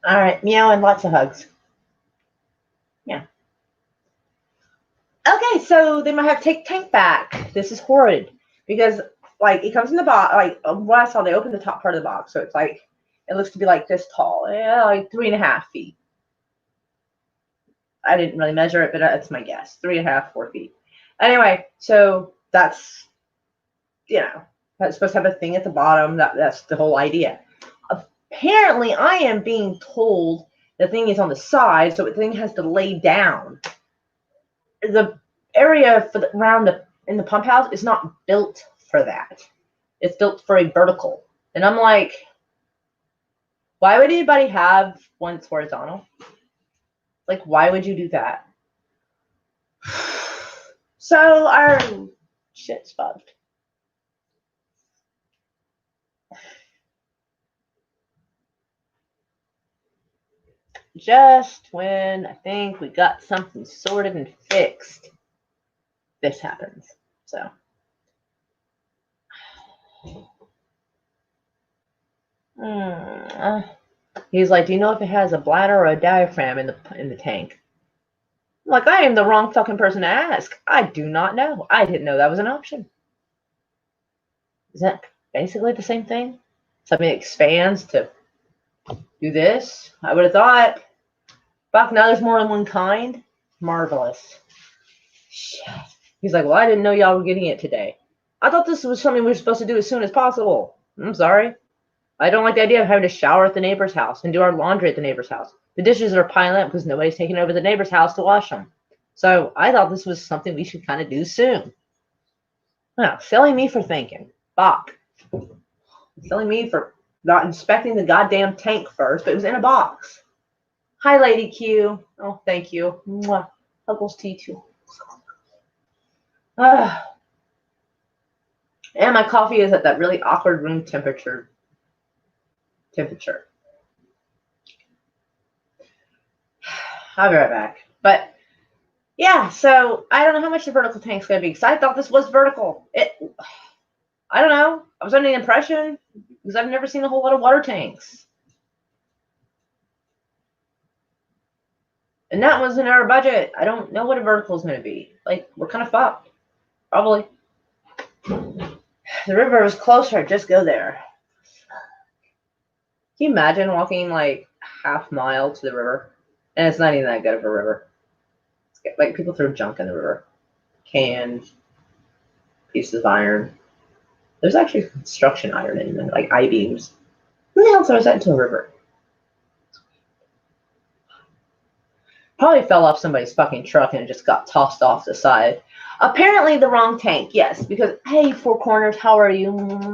All right, meow and lots of hugs. Yeah. Okay, so they might have to take Tank back. This is horrid because like it comes in the box. Like what I saw, they opened the top part of the box, so it's like it looks to be like this tall, yeah, like 3.5 feet. I didn't really measure it, but that's my guess. 3.5, 4 feet. Anyway, so that's that's supposed to have a thing at the bottom. That's the whole idea. Apparently, I am being told the thing is on the side, so the thing has to lay down. The area for around in the pump house is not built for that. It's built for a vertical, and I'm like, why would anybody have one that's horizontal? Like, why would you do that? So our shit's fucked. Just when I think we got something sorted and fixed, this happens. So he's like, "Do you know if it has a bladder or a diaphragm in the tank?" I'm like, I am the wrong fucking person to ask. I do not know. I didn't know that was an option. Is that basically the same thing? Something expands to do this? I would have thought. Fuck, now there's more than one kind. Marvelous. Shit. He's like, well, I didn't know y'all were getting it today. I thought this was something we were supposed to do as soon as possible. I'm sorry. I don't like the idea of having to shower at the neighbor's house and do our laundry at the neighbor's house. The dishes are piling up because nobody's taking over the neighbor's house to wash them. So I thought this was something we should kind of do soon. Well, silly me for thinking. Fuck. Silly me for not inspecting the goddamn tank first, but it was in a box. Hi, Lady Q. Oh, thank you. Mwah. Huggles to you too. And my coffee is at that really awkward room temperature. I'll be right back. But yeah, so I don't know how much the vertical tank's gonna be because I thought this was vertical. I don't know. I was under the impression because I've never seen a whole lot of water tanks. And that was in our budget. I don't know what a vertical is going to be. Like, we're kind of fucked. Probably. The river is closer. Just go there. Can you imagine walking like half mile to the river? And it's not even that good of a river. Like, people throw junk in the river. Cans, pieces of iron. There's actually construction iron in there, like I-beams. Who the hell throws that into a river? Probably fell off somebody's fucking truck and just got tossed off the side. Apparently the wrong tank, yes, because, hey, Four Corners, how are you?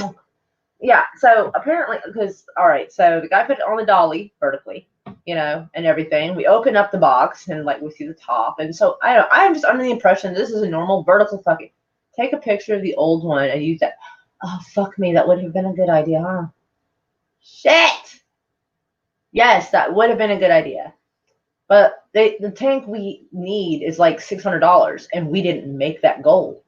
Yeah, so apparently, because, all right, so the guy put it on the dolly vertically, and everything. We open up the box and, like, we see the top. And so, I'm just under the impression this is a normal vertical fucking. Take a picture of the old one and use that. Oh, fuck me, that would have been a good idea, huh? Shit! Yes, that would have been a good idea. But the tank we need is like $600, and we didn't make that goal.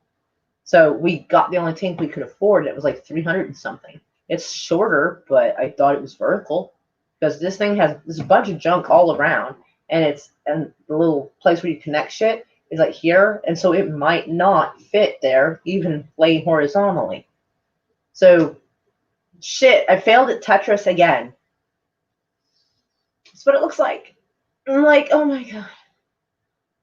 So we got the only tank we could afford, and it was like 300 and something. It's shorter, but I thought it was vertical because this thing has a bunch of junk all around, and the little place where you connect shit is like here, and so it might not fit there, even laying horizontally. So, shit, I failed at Tetris again. That's what it looks like. I'm like, oh my god.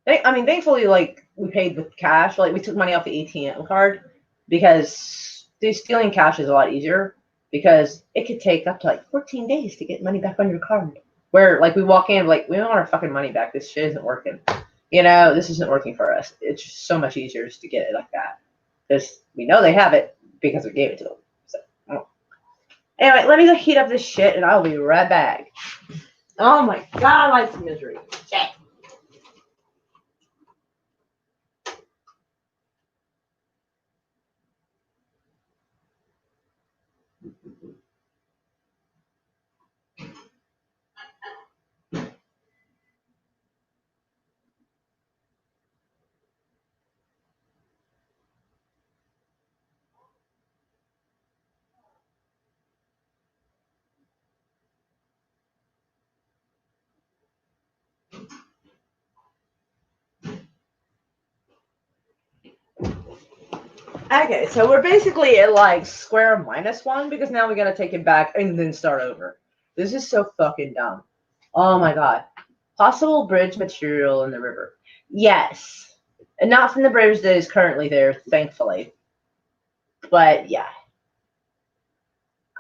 Thankfully, like, we paid with cash. Like, we took money off the ATM card because stealing cash is a lot easier because it could take up to like 14 days to get money back on your card. Where, like, we walk in, like, we don't want our fucking money back. This shit isn't working. This isn't working for us. It's just so much easier just to get it like that because we know they have it because we gave it to them. So, anyway, let me go heat up this shit and I'll be right back. Oh my god, life's misery. Shit. Okay, so we're basically at like square -1 because now we gotta take it back and then start over. This is so fucking dumb. Oh my god. Possible bridge material in the river. Yes. And not from the bridge that is currently there, thankfully. But yeah.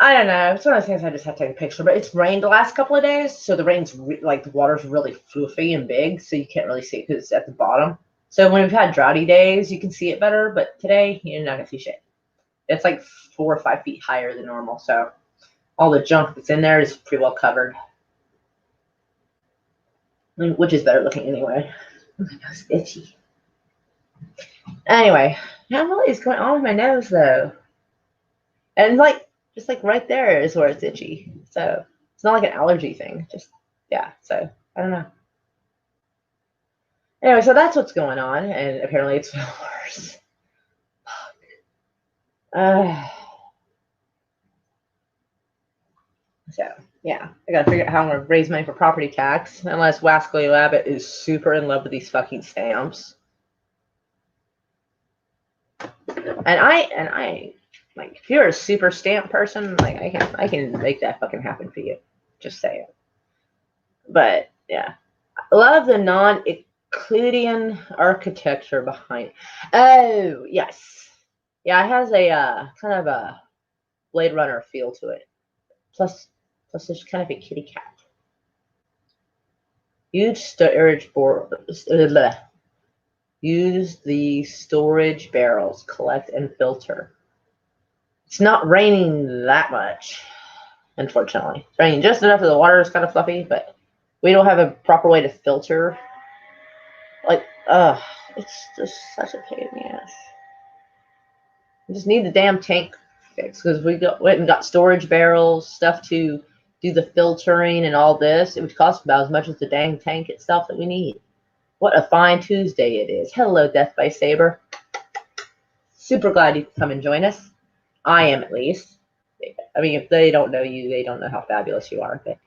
I don't know. It's one of those things I just have to take a picture. But it's rained the last couple of days, so the rain's like the water's really floofy and big, so you can't really see it because it's at the bottom. So when we've had droughty days, you can see it better. But today, you're not gonna see shit. It's like 4 or 5 feet higher than normal, so all the junk that's in there is pretty well covered, which is better looking anyway. Oh my nose itchy. Anyway, not really is going on with my nose though, and like just like right there is where it's itchy. So it's not like an allergy thing. Just yeah. So I don't know. Anyway, so that's what's going on, and apparently it's worse. So yeah, I gotta figure out how I'm gonna raise money for property tax, unless Wascally Rabbit is super in love with these fucking stamps. And I like, if you're a super stamp person, like I can make that fucking happen for you. Just saying. But yeah, I love the non-Euclidean architecture behind. Oh yes, yeah, it has a kind of a Blade Runner feel to it. Plus there's kind of a kitty cat. Huge storage board. Use the storage barrels, collect and filter. It's not raining that much, unfortunately. It's raining just enough that the water is kind of fluffy, but we don't have a proper way to filter. Like, it's just such a pain in the ass. We just need the damn tank fixed because we went and got storage barrels, stuff to do the filtering and all this. It would cost about as much as the dang tank itself that we need. What a fine Tuesday it is. Hello, Death by Saber. Super glad you could come and join us. I am, at least. I mean, if they don't know you, they don't know how fabulous you are. But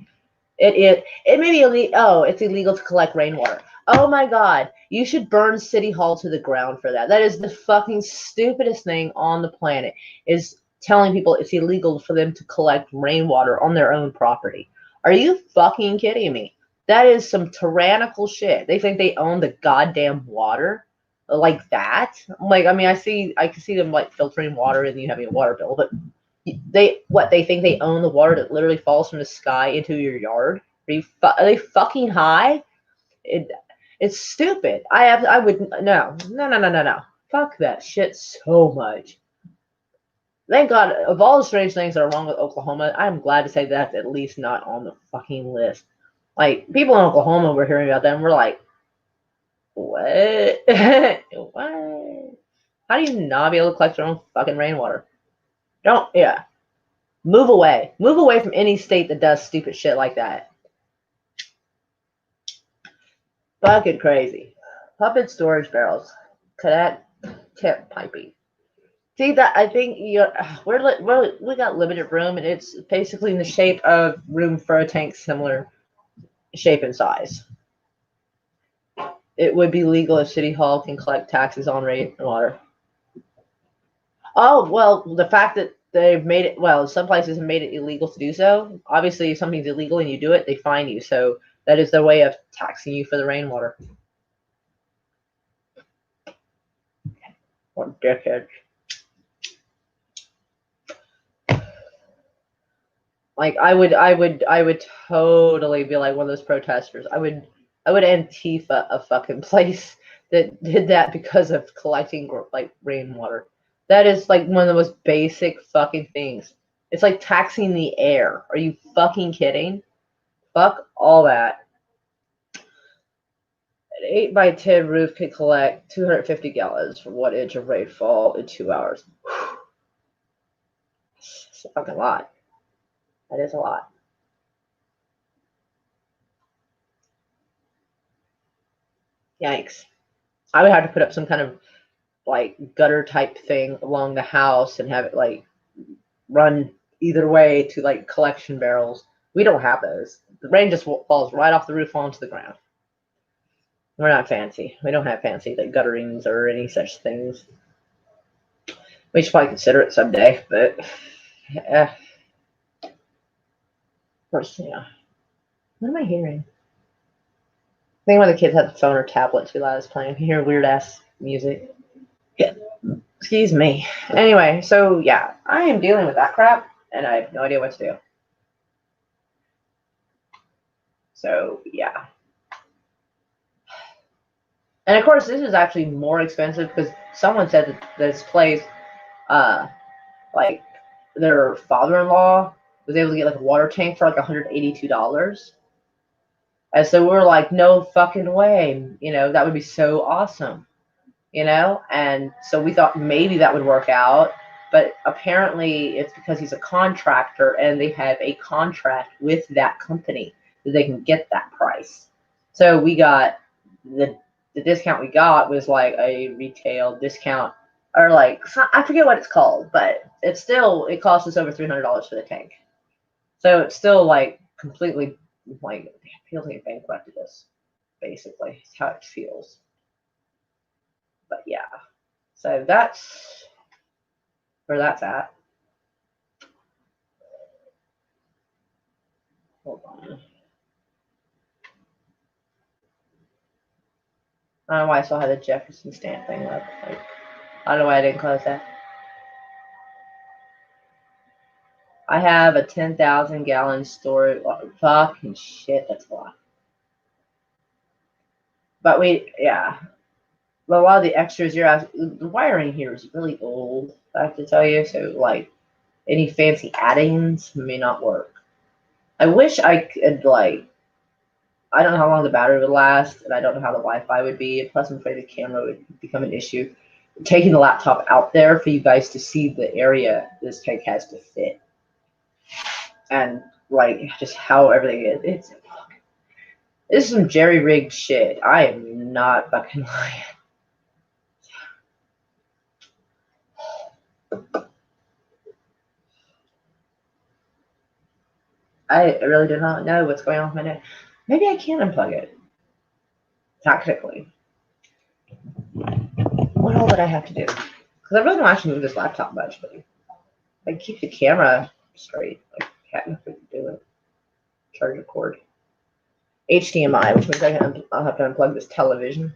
It may be illegal. Oh, it's illegal to collect rainwater. Oh my God! You should burn City Hall to the ground for that. That is the fucking stupidest thing on the planet. Is telling people it's illegal for them to collect rainwater on their own property. Are you fucking kidding me? That is some tyrannical shit. They think they own the goddamn water like that. Like, I mean, I can see them like filtering water and you having a water bill, but they think they own the water that literally falls from the sky into your yard? Are they fucking high? It it's stupid. I would no. Fuck that shit so much. Thank God, of all the strange things that are wrong with Oklahoma, I'm glad to say that's at least not on the fucking list. Like, people in Oklahoma were hearing about that and we're like, what? What? How do you not be able to collect your own fucking rainwater? Don't, yeah. Move away. Move away from any state that does stupid shit like that. Fucking crazy. Puppet storage barrels. Cadet tip piping. See that? I think we got limited room, and it's basically in the shape of room for a tank, similar shape and size. It would be legal if City Hall can collect taxes on rainwater. Oh well, the fact that they've made it some places have made it illegal to do so. Obviously, if something's illegal and you do it, they fine you. So that is their way of taxing you for the rainwater. What dickheads. Like I would totally be like one of those protesters. I would Antifa a fucking place that did that because of collecting like rainwater. That is like one of the most basic fucking things. It's like taxing the air. Are you fucking kidding? Fuck all that. An 8 by 10 roof can collect 250 gallons for 1 inch of rainfall in 2 hours. It's a fucking lot. That is a lot. Yikes. I would have to put up some kind of like gutter type thing along the house and have it like run either way to like collection barrels. We don't have those. The rain just falls right off the roof onto the ground. We're not fancy. We don't have fancy like gutterings or any such things. We should probably consider it someday, but of course, yeah. What am I hearing? I think one of the kids had the phone or tablet too loud. Is playing. I can hear weird ass music. Yeah. Excuse me. Anyway, so yeah, I am dealing with that crap, and I have no idea what to do. So yeah. And of course, this is actually more expensive because someone said that this place, uh, like their father-in-law was able to get like a water tank for like $182. And so we're like, no fucking way, that would be so awesome, And so we thought maybe that would work out, but apparently it's because he's a contractor and they have a contract with that company that they can get that price. So we got the discount we got was like a retail discount, or like I forget what it's called, but it cost us over $300 for the tank. So it's still like completely like it feels like a bankrupted us, basically. It's how it feels. But yeah. So that's where that's at. Hold on. I don't know why I still have the Jefferson stamp thing up. Like, I don't know why I didn't close that. I have a 10,000 gallon storage. Fucking shit, that's a lot. But yeah. But a lot of the extras the wiring here is really old, I have to tell you. So, like, any fancy add-ins may not work. I wish I could, like, I don't know how long the battery would last, and I don't know how the Wi-Fi would be. Plus, I'm afraid the camera would become an issue. Taking the laptop out there for you guys to see the area this tank has to fit, and like just how everything is. This is some jerry-rigged shit. I am not fucking lying. I really do not know what's going on with my neck. Maybe I can unplug it. Tactically. What all would I have to do? Because I really don't actually move this laptop much, but I keep the camera straight. I can't nothing to do it. Charger cord. HDMI, which means I'll have to unplug this television.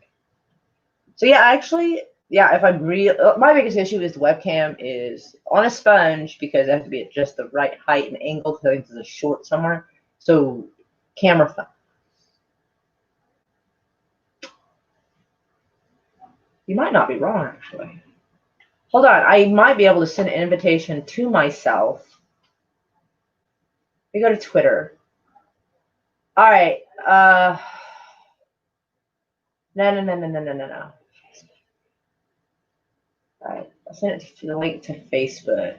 So yeah, actually, yeah, if I'm real, my biggest issue is the webcam is on a sponge because it has to be at just the right height and angle because there's a short somewhere. So camera phone. You might not be wrong, actually. Hold on, I might be able to send an invitation to myself. We go to Twitter. All right. No. All right. I'll send it to the link to Facebook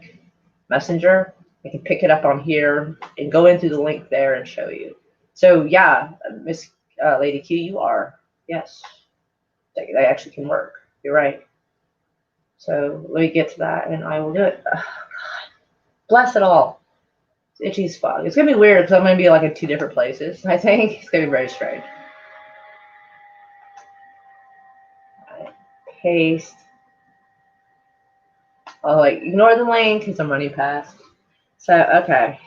Messenger. I can pick it up on here and go in through the link there and show you. So yeah, Miss Lady Q, you are. Yes. That actually can work. You're right. So let me get to that and I will do it. Oh, God. Bless it all. It's itchy as fuck. It's going to be weird because I'm going to be like in two different places. I think it's going to be very strange. Right. Paste. I'll like ignore the link because I'm running past. So, okay.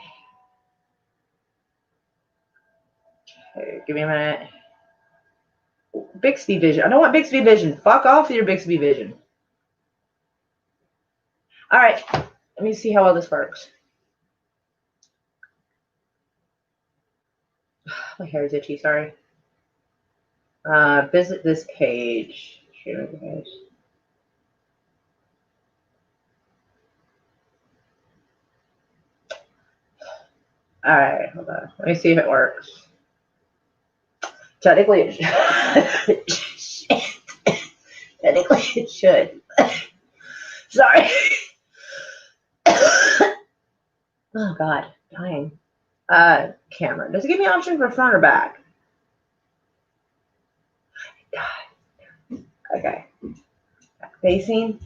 Okay, give me a minute. Bixby Vision. I don't want Bixby Vision. Fuck off with your Bixby Vision. All right. Let me see how well this works. My hair is itchy. Sorry. Visit this page. Share the page. All right. Hold on. Let me see if it works. Technically, it should. Technically, it should. Sorry. Oh God, dying. Camera. Does it give me an option for front or back? God. Okay. Back facing.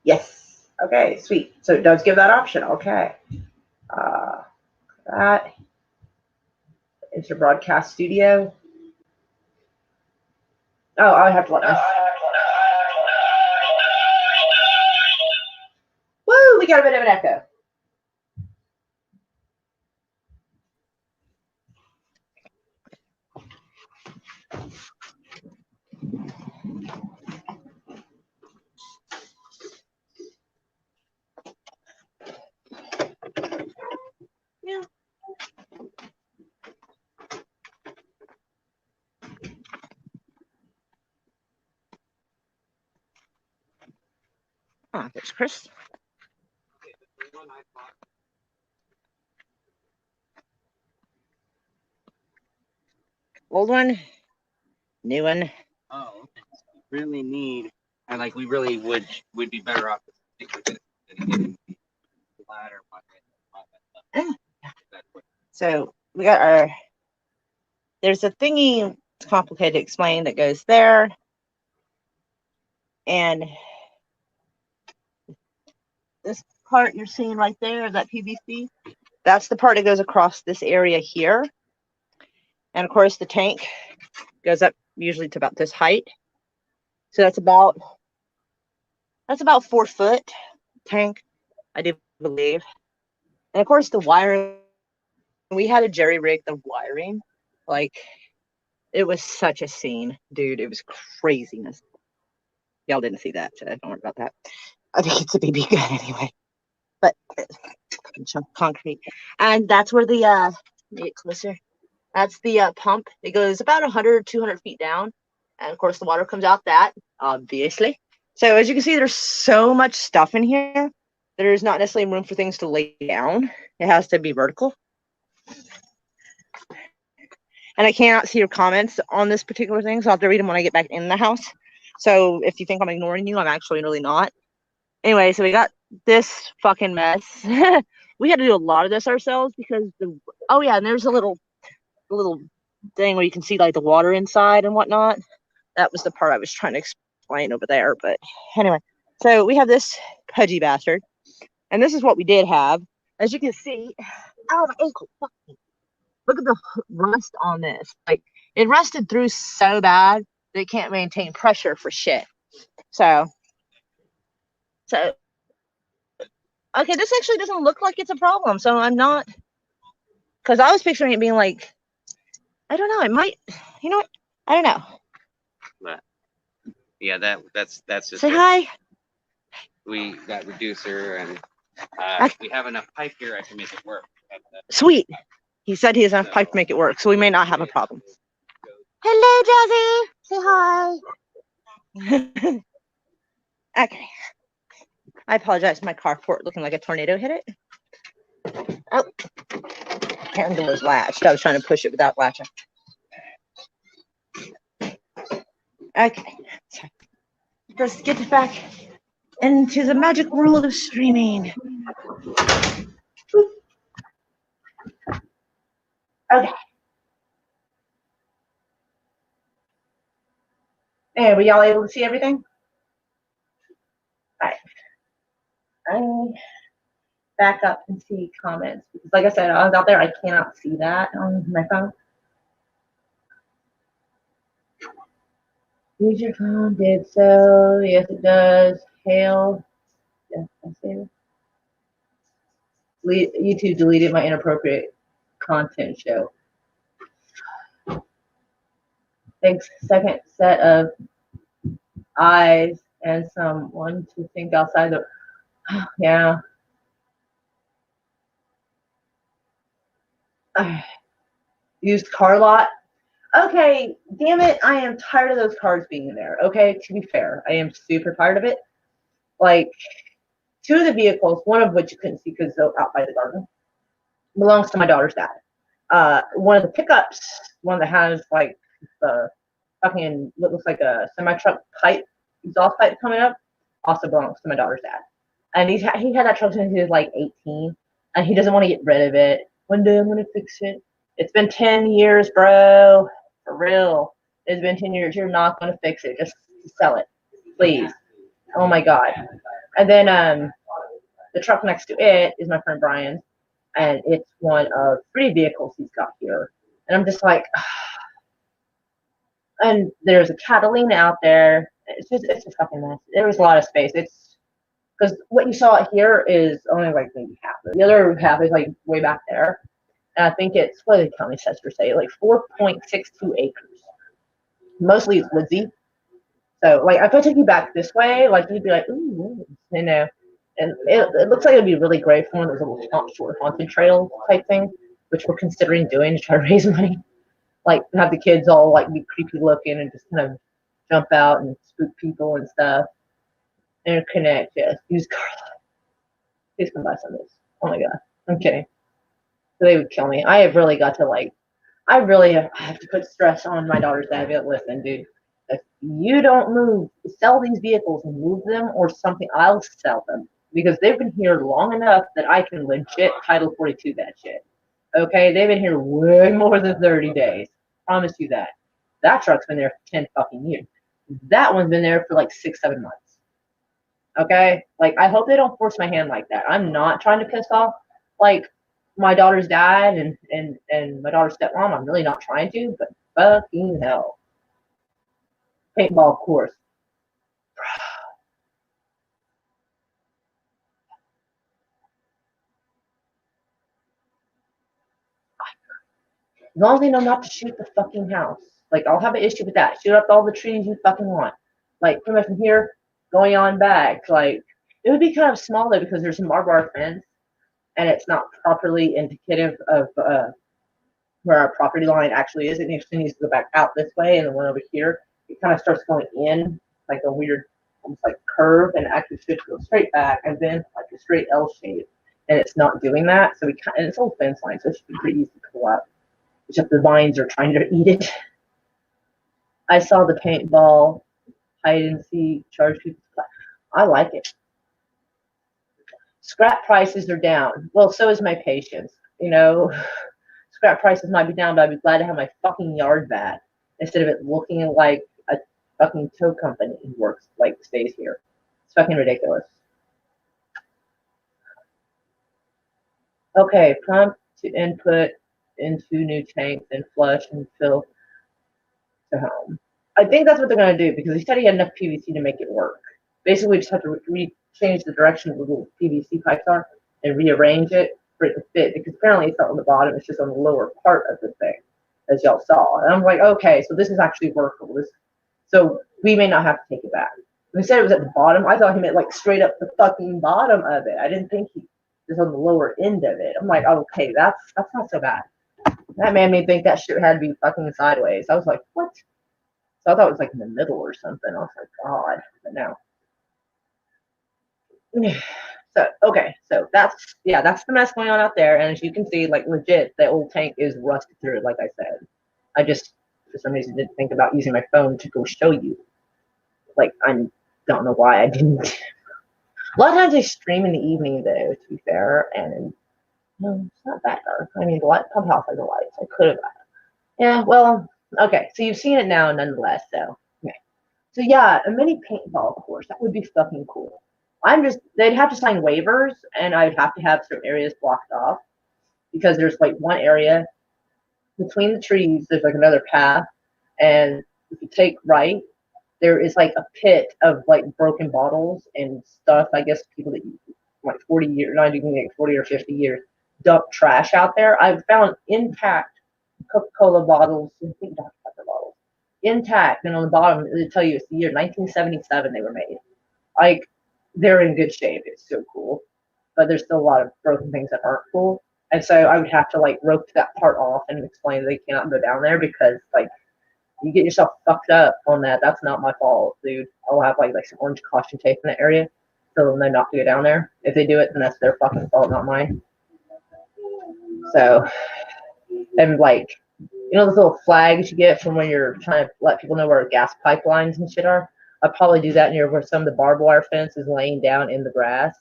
Yes. Okay, sweet. So it does give that option. Okay. That is your broadcast studio. Oh, I have to let my. Woo! We got a bit of an echo. Yeah. Ah, there's Chris. Old one, new one. Oh, okay. So we really need, and like we really would be better off with getting the ladder one. So we got our. There's a thingy. It's complicated to explain that goes there, and this part you're seeing right there, that PVC, that's the part that goes across this area here. And of course, the tank goes up usually to about this height. So that's about 4 foot tank, I do believe. And of course, the wiring, we had to jerry rig the wiring. Like, it was such a scene, dude. It was craziness. Y'all didn't see that, so don't worry about that. I think it's a BB gun anyway. But concrete. And that's where the get closer. That's the pump. It goes about 100, 200 feet down. And of course, the water comes out that, obviously. So as you can see, there's so much stuff in here. There's not necessarily room for things to lay down. It has to be vertical. And I cannot see your comments on this particular thing, so I'll have to read them when I get back in the house. So if you think I'm ignoring you, I'm actually really not. Anyway, so we got this fucking mess. We had to do a lot of this ourselves because oh yeah, and there's a little thing where you can see like the water inside and whatnot. That was the part I was trying to explain over there. But anyway, so we have this pudgy bastard, and this is what we did have. as you can see, ow, my ankle. Look at the rust on this. Like, it rusted through so bad that it can't maintain pressure for shit. So, okay, this actually doesn't look like it's a problem. So I'm not, because I was picturing it being like, I don't know, it might, you know what? I don't know. But yeah, that's just Say it. hi. We got reducer and we have enough pipe here. I can make it work. Sweet. He said he has enough pipe to make it work, so we may not have a problem. Hello, Jazzy. Say hi. Okay. I apologize. My carport looking like a tornado hit it. Oh, handle was latched. I was trying to push it without latching. Okay. So let's get back into the magic world of streaming. Okay. Hey, were y'all able to see everything? All right. I'm back up and see comments because, like I said, I was out there. I cannot see that on my phone. Use your phone. Did so. Yes, it does. Hail. Yes, I see. YouTube deleted my inappropriate content show. Thanks. Second set of eyes and someone to think outside the. Yeah. Used car lot. Okay, damn it. I am tired of those cars being in there. Okay, to be fair, I am super tired of it. Like, two of the vehicles, one of which you couldn't see because they're out by the garden, belongs to my daughter's dad. One of the pickups, one that has like the fucking what looks like a semi-truck pipe, exhaust pipe coming up, also belongs to my daughter's dad. And he had that truck since he was like 18, and he doesn't want to get rid of it. One day I'm gonna fix it. It's been 10 years, bro. For real. It's been 10 years. You're not gonna fix it. Just sell it, please. Oh my god. And then the truck next to it is my friend Brian's, and it's one of 3 vehicles he's got here. And I'm just like, and there's a Catalina out there. It's a fucking mess. There was a lot of space. It's because what you saw here is only like maybe half. The other half is like way back there. And I think it's, what did the county assessor say? Like 4.62 acres. Mostly it's woodsy. So, like, if I took you back this way, like, you'd be like, ooh, you know. And it looks like it would be really great for one of those little short haunted trail type thing, which we're considering doing to try to raise money. Like, have the kids all, like, be creepy looking and just kind of jump out and spook people and stuff. Interconnect, yes. Use car. Please come buy some of this. Oh my god. I'm kidding. They would kill me. I have really got to, like, I really have to put stress on my daughter's dad. Be like, listen, dude, if you don't move, sell these vehicles and move them or something, I'll sell them. Because they've been here long enough that I can legit Title 42 that shit. Okay? They've been here way more than 30 days. Promise you that. That truck's been there for 10 fucking years. That one's been there for like 6-7 months. Okay? Like, I hope they don't force my hand like that. I'm not trying to piss off, like, my daughter's dad and my daughter's stepmom. I'm really not trying to, but fucking hell. Paintball course. As long as they know not to shoot the fucking house. Like, I'll have an issue with that. Shoot up all the trees you fucking want. Like, pretty much from here, going on back. Like, it would be kind of small, though, because there's some barbed wire fence, and it's not properly indicative of where our property line actually is. It needs to go back out this way, and the one over here, it kind of starts going in, like a weird, almost like curve, and actually should go straight back, and then like a straight L shape. And it's not doing that, so and it's all fence line, so it should be pretty easy to pull out. Except the vines are trying to eat it. I saw the paintball, hide and seek, charge people. I like it. Scrap prices are down. Well, so is my patience. You know, scrap prices might be down, but I'd be glad to have my fucking yard back instead of it looking like a fucking tow company works, like, stays here. It's fucking ridiculous. Okay, prompt to input into new tank, then flush and fill to home. I think that's what they're going to do because he said he had enough PVC to make it work. Basically, we just have to change the direction of the little PVC pipes are and rearrange it for it to fit because apparently it's not on the bottom, it's just on the lower part of the thing, as y'all saw. And I'm like, okay, so this is actually workable. So we may not have to take it back. When he said it was at the bottom, I thought he meant like straight up the fucking bottom of it. I didn't think he was on the lower end of it. I'm like, okay, that's not so bad. That man made me think that shit had to be fucking sideways. I was like, what? So I thought it was like in the middle or something. I was like, God, but no. So okay, so that's the mess going on out there. And as you can see, like legit, the old tank is rusted through. Like I said, I just for some reason didn't think about using my phone to go show you. Like I don't know why I didn't. A lot of times I stream in the evening though. To be fair, and no, it's not that dark. I mean, the light pump house has the lights. I could have. Yeah, well, okay. So you've seen it now, nonetheless. So okay. So yeah, a mini paintball course that would be fucking cool. They'd have to sign waivers, and I'd have to have certain areas blocked off because there's like one area between the trees. There's like another path, and if you take right, there is like a pit of like broken bottles and stuff. I guess people that like 40 years, not even like 40 or 50 years, dump trash out there. I've found intact Coca-Cola bottles, I think Dr. Pepper bottles, intact, and on the bottom they tell you it's the year 1977 they were made. Like they're in good shape. It's so cool, but there's still a lot of broken things that aren't cool. And so I would have to like rope that part off and explain that they cannot go down there because like you get yourself fucked up on that. That's not my fault, dude. I'll have like some orange caution tape in that area, tell them they not to go down there. If they do it, then that's their fucking fault, not mine. So, and like, you know those little flags you get from when you're trying to let people know where gas pipelines and shit are? I'd probably do that near where some of the barbed wire fence is laying down in the grass,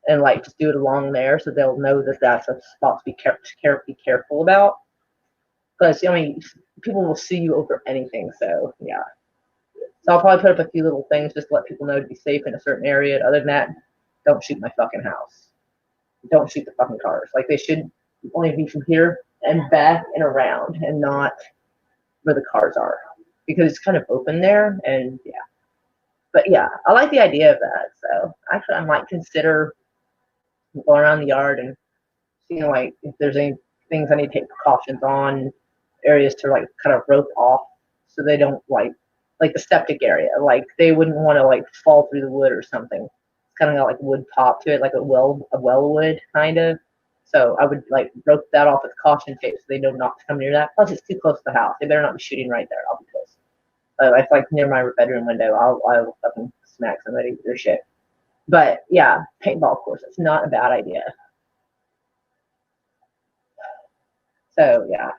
and like just do it along there so they'll know that that's a spot to be careful about. Because I mean, people will see you over anything. So yeah. So I'll probably put up a few little things just to let people know to be safe in a certain area. Other than that, don't shoot my fucking house. Don't shoot the fucking cars. Like they should only be from here and back and around, and not where the cars are, because it's kind of open there. And yeah. But yeah, I like the idea of that. So actually, I might consider going around the yard and seeing like if there's any things I need to take precautions on, areas to like kind of rope off so they don't like the septic area. Like they wouldn't want to like fall through the wood or something. It's kind of got like wood top to it, like a well wood kind of. So I would like rope that off with caution tape so they know not to come near that. Plus it's too close to the house. They better not be shooting right there. I'll be pissed. If like near my bedroom window, I'll fucking smack somebody with their shit. But yeah, paintball course. It's not a bad idea. So yeah,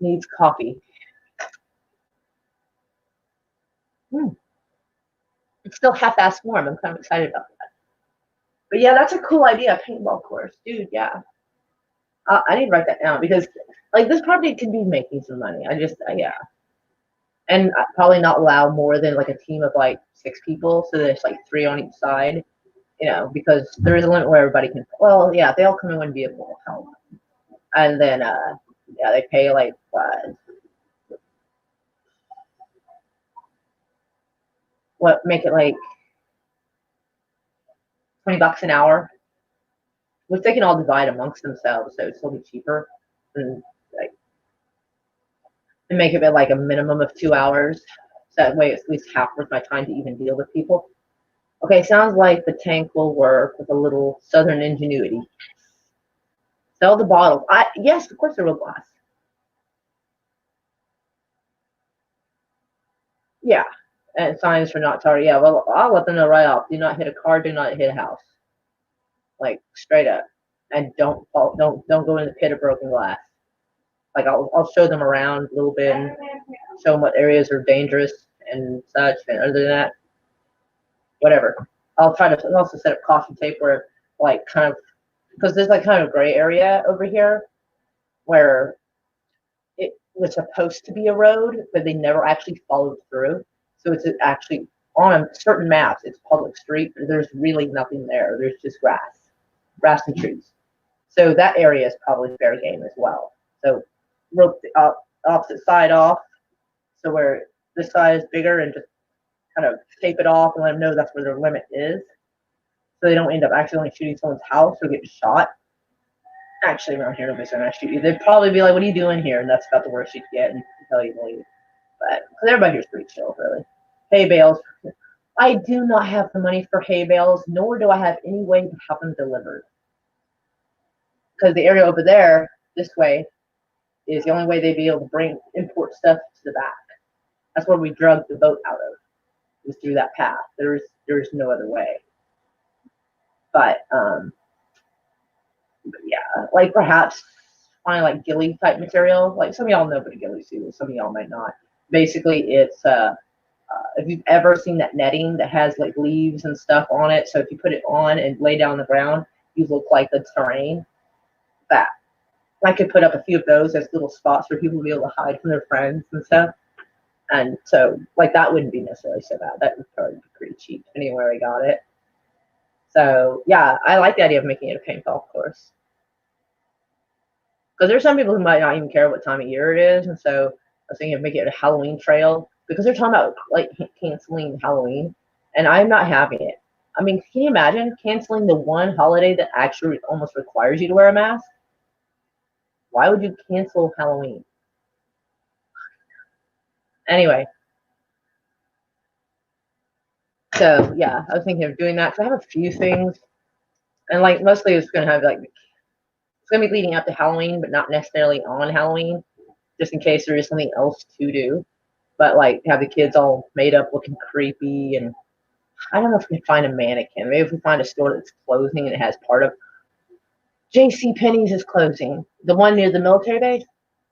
needs coffee. It's still half-ass warm. I'm kind of excited about that. But yeah, that's a cool idea, paintball course, dude. Yeah, I need to write that down because like this property could be making some money. I just yeah, and I'd probably not allow more than like a team of like 6 people, so there's like 3 on each side. You know, because there is a limit where everybody can. Well, yeah, they all come in one vehicle, and then yeah, they pay like what make it like $20 an hour, which they can all divide amongst themselves, so it'd still be cheaper, and like and make it like a minimum of 2 hours. So that way, it's at least half worth my time to even deal with people. Okay, sounds like the tank will work with a little southern ingenuity. Sell the bottles. Yes, of course they're real glass. Yeah, and signs for not tardy. Yeah, well, I'll let them know right off. Do not hit a car. Do not hit a house. Like straight up, and don't go in the pit of broken glass. Like I'll show them around a little bit and show them what areas are dangerous and such. And other than that, whatever. I'll try to also set up caution tape where like kind of because there's like kind of gray area over here where it was supposed to be a road, but they never actually followed through. So it's actually on certain maps, it's public street, but there's really nothing there. There's just grass and trees. So that area is probably fair game as well. So rope the opposite side off, so where this side is bigger, and just kind of tape it off and let them know that's where their limit is, so they don't end up accidentally shooting someone's house or get shot. Actually, around here, nobody's gonna shoot you. They'd probably be like, "What are you doing here?" And that's about the worst you'd get, and tell you to leave. But because everybody here's pretty chill, really. Hay bales. I do not have the money for hay bales, nor do I have any way to have them delivered. Because the area over there, this way, is the only way they'd be able to import stuff to the back. That's where we drug the boat out of, was through that path. There's no other way. But yeah, like perhaps find like ghillie type material. Like some of y'all know what a ghillie suit is, some of y'all might not. Basically, it's if you've ever seen that netting that has like leaves and stuff on it, so if you put it on and lay down on the ground, you look like the terrain. That I could put up a few of those as little spots for people to be able to hide from their friends and stuff. And so, like, that wouldn't be necessarily so bad. That would probably be pretty cheap anywhere I got it. So, yeah, I like the idea of making it a paintball course. Because there's some people who might not even care what time of year it is. And so, I was thinking of making it a Halloween trail. Because they're talking about, like, canceling Halloween. And I'm not having it. I mean, can you imagine canceling the one holiday that actually almost requires you to wear a mask? Why would you cancel Halloween? Anyway. So, yeah, I was thinking of doing that. Because I have a few things. And, like, mostly it's going to have, like, it's going to be leading up to Halloween, but not necessarily on Halloween. Just in case there is something else to do. But, like, have the kids all made up looking creepy. And I don't know if we can find a mannequin. Maybe if we find a store that's closing and it has part of JCPenney's is closing. The one near the military base,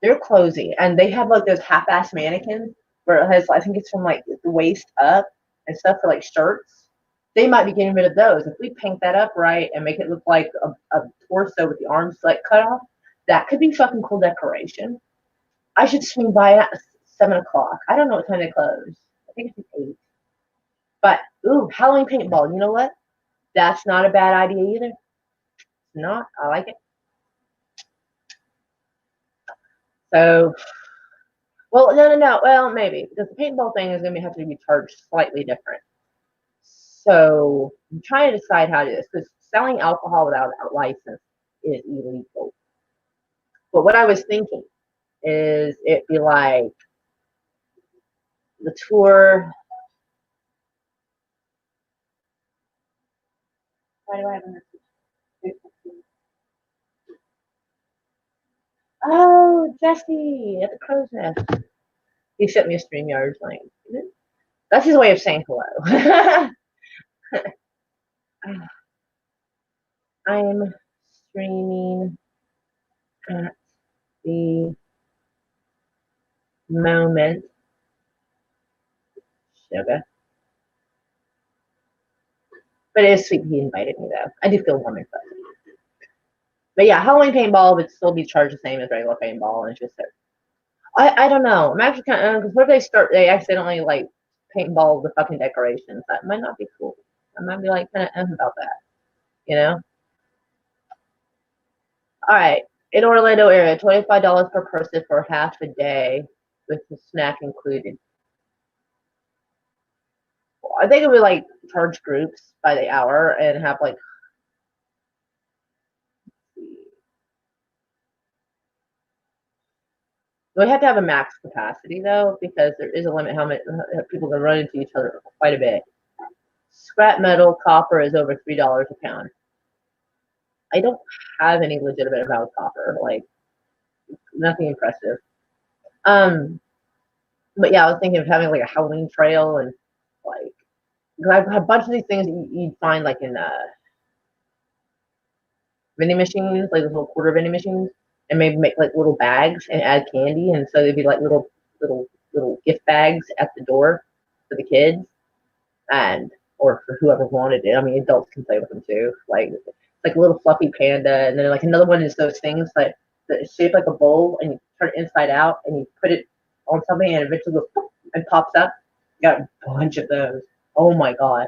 they're closing. And they have, like, those half-ass mannequins where it has, I think it's from, like, the waist up and stuff for, like, shirts. They might be getting rid of those. If we paint that up right and make it look like a torso with the arms, like, cut off, that could be fucking cool decoration. I should swing by at 7 o'clock. I don't know what time they close. I think it's 8. But, ooh, Halloween paintball. You know what? That's not a bad idea either. Not. I like it. So, well, no. Well, maybe. Because the paintball thing is going to have to be charged slightly different. So, I'm trying to decide how to do this. Because selling alcohol without a license is illegal. But what I was thinking is it'd be like the tour. Why do I have a message? Oh, Jesse at the Crow's Nest. He sent me a StreamYard link. That's his way of saying hello. I'm streaming at the moment. Sugar. But it is sweet he invited me, though. I do feel warm and fuzzy. But yeah, Halloween paintball would still be charged the same as regular paintball, and it's just that I don't know. I'm actually kind of, because what if they accidentally like paintball the fucking decorations? That might not be cool. I might be like kind of about that, you know? All right, in Orlando area, $25 per person for half a day with the snack included. I think it would like charge groups by the hour and have like. We have to have a max capacity though, because there is a limit how many people can run into each other quite a bit. Scrap metal copper is over $3 a pound. I don't have any legitimate amount of copper, like nothing impressive. But yeah, I was thinking of having like a Halloween trail and like, because I have a bunch of these things you'd find like in vending machines, like those little quarter vending machines, and maybe make like little bags and add candy, and so they'd be like little gift bags at the door for the kids, and or for whoever wanted it. I mean, adults can play with them too. Like a little fluffy panda, and then like another one is those things like that is shaped like a bowl, and you turn it inside out, and you put it on something, and eventually goes poof, and pops up. Got a bunch of those. Oh my god!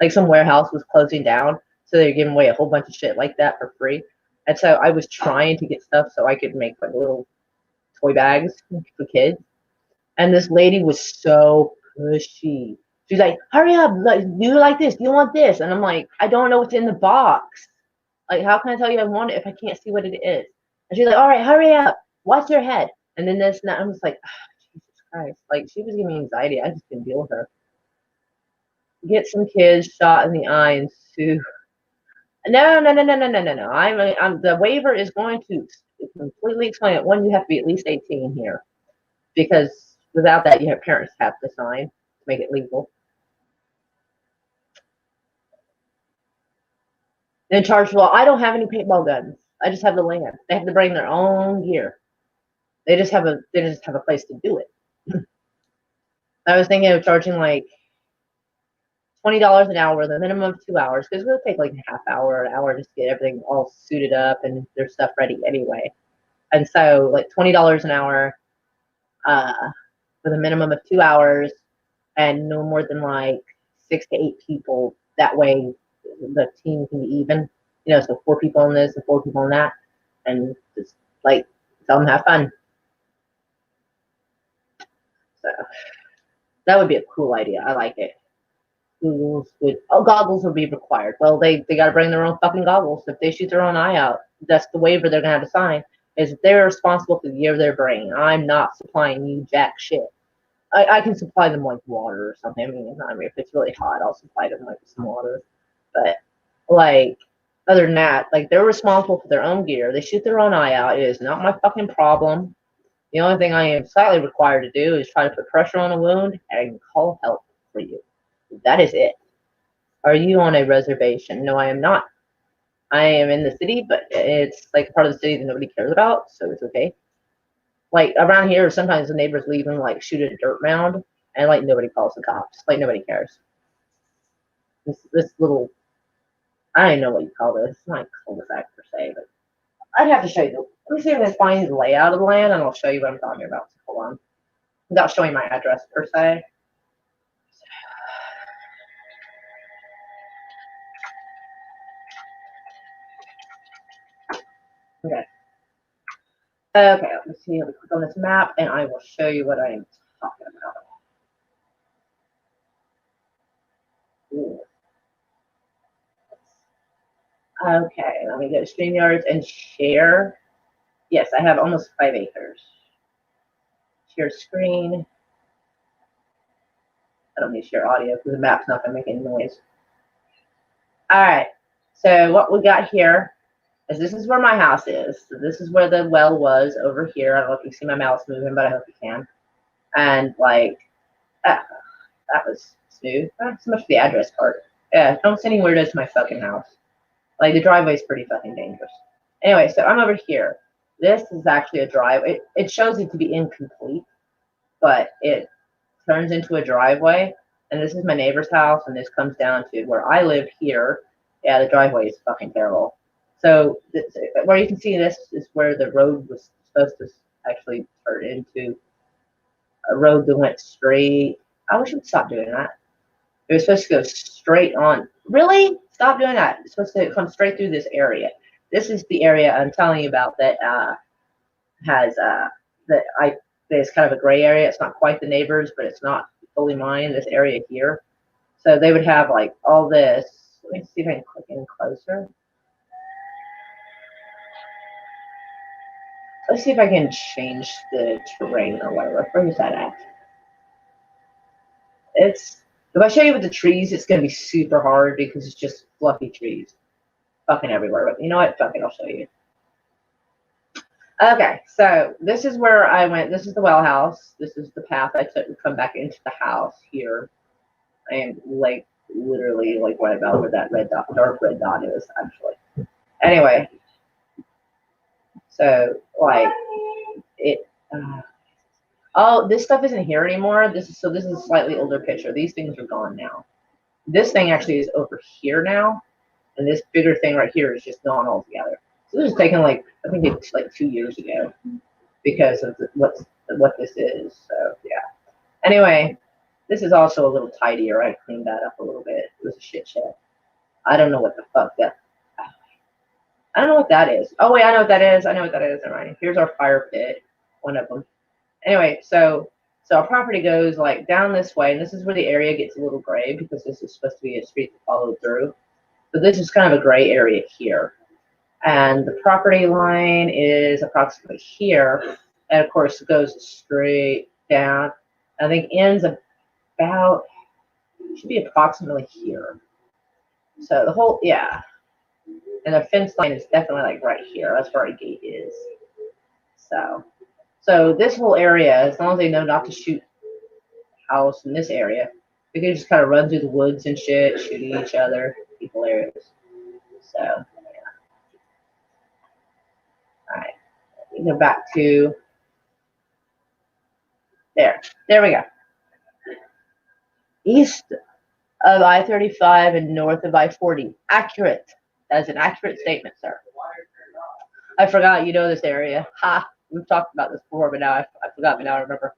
Like some warehouse was closing down, so they're giving away a whole bunch of shit like that for free. And so I was trying to get stuff so I could make like little toy bags for kids. And this lady was so pushy. She's like, hurry up, like, do you like this? Do you want this? And I'm like, I don't know what's in the box. Like, how can I tell you I want it if I can't see what it is? And she's like, all right, hurry up. Watch your head. And then this and that. I'm just like, oh, Jesus Christ. Like, she was giving me anxiety. I just couldn't deal with her. Get some kids shot in the eye and sue. No. I'm the waiver is going to completely explain it. One, you have to be at least 18 here. Because without that, your parents have to sign to make it legal. Then charge, well, I don't have any paintball guns. I just have the land. They have to bring their own gear. They just have a place to do it. I was thinking of charging like $20 an hour, the minimum of 2 hours, because it'll take like a half hour, an hour just to get everything all suited up and their stuff ready anyway. And so like $20 an hour with a minimum of 2 hours and no more than like 6 to 8 people. That way the team can be even. You know, so 4 people in this and 4 people in that. And just like tell them have fun. So that would be a cool idea. I like it. Goggles would be required. Well, they got to bring their own fucking goggles. If they shoot their own eye out, that's the waiver they're gonna have to sign. Is they're responsible for the gear they're bringing. I'm not supplying you jack shit. I can supply them like water or something. I mean, if it's really hot, I'll supply them like some water. But like other than that, like they're responsible for their own gear. They shoot their own eye out. It is not my fucking problem. The only thing I am slightly required to do is try to put pressure on a wound and call help for you. That is it. Are you on a reservation? No, I am not. I am in the city, but it's like part of the city that nobody cares about, so it's okay. Like around here, sometimes the neighbors leave and like shoot a dirt mound, and like nobody calls the cops. Like nobody cares. This little, I don't even know what you call this. It's not a cul-de-sac per se, but I'd have to show you. Let me see if I can find the layout of the land, and I'll show you what I'm talking about. So hold on, without showing my address per se. Okay. Okay, let's see. Let me click on this map, and I will show you what I am talking about. Ooh. Okay, let me go to StreamYards and share. Yes, I have almost 5 acres. Share screen. I don't need to share audio because the map's not going to make any noise. All right, so what we got here is this is where my house is. So this is where the well was over here. I don't know if you can see my mouse moving, but I hope you can. And like, that was smooth. Not so much the address part. Yeah, don't send any weirdos to my fucking house. Like the driveway is pretty fucking dangerous. Anyway, so I'm over here. This is actually a driveway. It shows it to be incomplete, but it turns into a driveway. And this is my neighbor's house, and this comes down to where I live here. Yeah, the driveway is fucking terrible. So where you can see this is where the road was supposed to actually turn into a road that went straight. I wish we'd stop doing that. It was supposed to go straight on. Really? Stop doing that. It's supposed to come straight through this area. This is the area I'm telling you about that has there's kind of a gray area. It's not quite the neighbors, but it's not fully mine. This area here. So they would have like all this. Let me see if I can click in closer. Let's see if I can change the terrain or whatever. Where is that at? If I show you with the trees, it's going to be super hard because it's just fluffy trees. Fucking everywhere. But you know what? Fuck it, I'll show you. Okay, so this is where I went. This is the well house. This is the path I took to come back into the house here. I am like literally like right about where that red dot, dark red dot is actually. Anyway, so like it. Oh, this stuff isn't here anymore. This is a slightly older picture. These things are gone now. This thing actually is over here now, and this bigger thing right here is just gone altogether. So this is taken like I think it's like 2 years ago because of what this is. So yeah. Anyway, this is also a little tidier. I cleaned that up a little bit. It was a shit show. I don't know what the fuck that. I don't know what that is. Oh wait, I know what that is. I know what that is. All right. Here's our fire pit, one of them. Anyway, so our property goes like down this way, and this is where the area gets a little gray because this is supposed to be a street to follow through. So this is kind of a gray area here. And the property line is approximately here. And of course it goes straight down. I think ends about, should be approximately here. So the whole, yeah. And the fence line is definitely like right here. That's where our gate is. So this whole area, as long as they know not to shoot house in this area, we can just kind of run through the woods and shit, shooting each other. Be hilarious. So, yeah. Alright. We go back to there. There we go. East of I-35 and north of I-40. Accurate. That is an accurate statement, sir. I forgot you know this area. Ha! We've talked about this before, but now I forgot, but now I remember.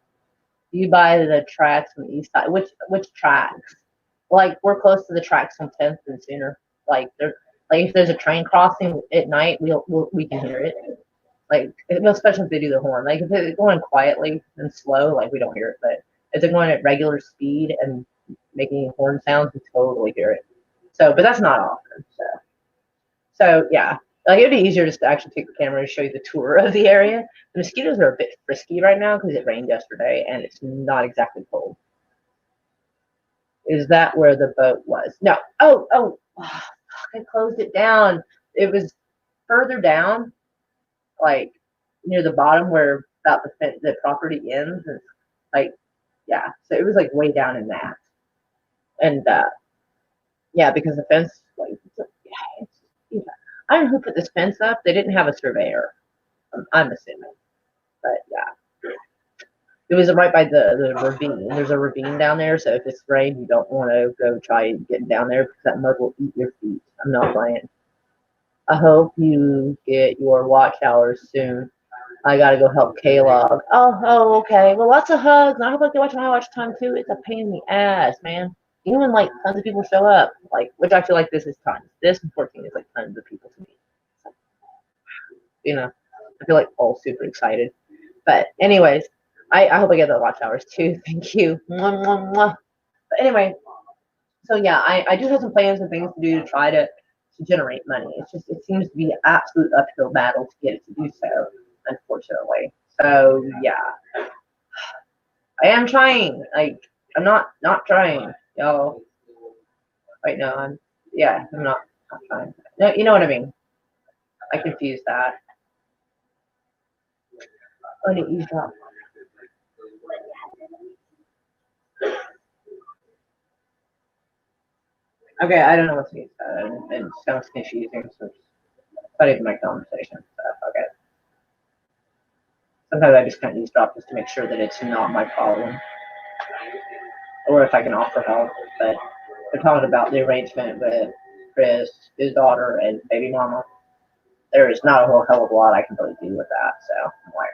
You buy the tracks on the east side. Which tracks? Like, we're close to the tracks on 10th and Sooner. Like, if there's a train crossing at night, we can hear it. Like, especially if they do the horn. Like, if it's going quietly and slow, like, we don't hear it. But if they're going at regular speed and making horn sounds, we totally hear it. So, but that's not often. So yeah. Like, it'd be easier just to actually take the camera and show you the tour of the area. The mosquitoes are a bit frisky right now because it rained yesterday and it's not exactly cold. Is that where the boat was? No. Oh, I closed it down. It was further down, like near the bottom where about the property ends. And like, yeah. So it was like way down in that. And yeah, because the fence, like, yeah. I don't know who put this fence up. They didn't have a surveyor. I'm assuming. But yeah. It was right by the ravine. There's a ravine down there, so if it's rain, you don't want to go try getting down there because that mud will eat your feet. I'm not playing. I hope you get your watch hours soon. I gotta go help K-Log. Oh, okay. Well, lots of hugs. I hope I can watch my watch time too. It's a pain in the ass, man. Even when like tons of people show up, like, which I feel like this is tons. This and 14 is like tons of people to me. So, you know, I feel like all super excited. But anyways, I hope I get the watch hours too. Thank you. Mwah, mwah, mwah. But anyway, so yeah, I do have some plans and things to do to try to generate money. It's just, it seems to be an absolute uphill battle to get it to do so, unfortunately. So yeah, I am trying. Like, I'm not trying, y'all. Wait, no, I'm not trying. No, you know what I mean. I confused that. Oh, no, eavesdrop. Okay, I don't know what to use that, and it sounds confusing, so it's not even my conversation. So, okay. Sometimes I just kind of eavesdrop just to make sure that it's not my problem, or if I can offer help. But they're talking about the arrangement with Chris, his daughter, and baby mama. There is not a whole hell of a lot I can really do with that. So I'm like,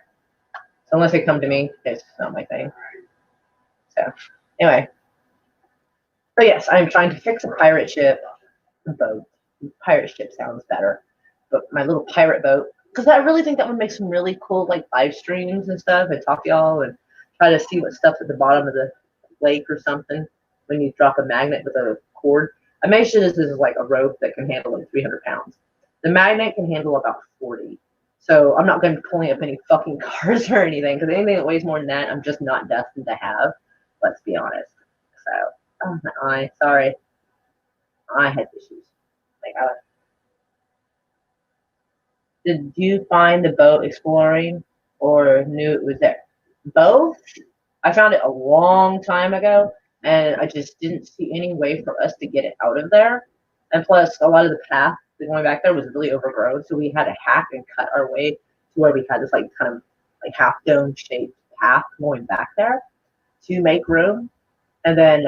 so unless they come to me, it's not my thing. So anyway. So yes, I'm trying to fix a pirate ship boat. Pirate ship sounds better, but my little pirate boat, because I really think that would make some really cool like live streams and stuff, and talk to y'all and try to see what stuff's at the bottom of the lake or something when you drop a magnet with a cord. I made sure this is like a rope that can handle like 300 pounds. The magnet can handle about 40. So I'm not going to be pulling up any fucking cars or anything, because anything that weighs more than that, I'm just not destined to have. Let's be honest. So. Oh, my eye. Sorry. I had issues. Like, did you find the boat exploring or knew it was there? Both. I found it a long time ago, and I just didn't see any way for us to get it out of there. And plus, a lot of the path going back there was really overgrown, so we had to hack and cut our way to where we had this like kind of like half dome shaped path going back there to make room. And then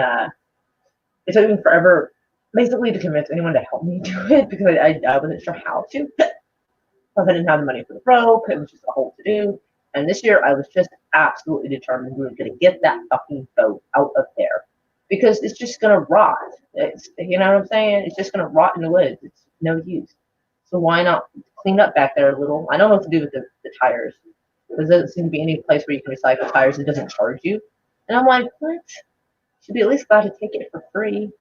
it took me forever, basically, to convince anyone to help me do it because I wasn't sure how to. Plus, I didn't have the money for the rope. It was just a whole to-do. And this year, I was just absolutely determined we were going to get that fucking boat out of there because it's just going to rot. You know what I'm saying? It's just going to rot in the woods. It's no use. So So why not clean up back there a little? I don't know what to do with the tires. There doesn't seem to be any place where you can recycle tires that doesn't charge you. And I'm like, what? Should be at least glad to take it for free.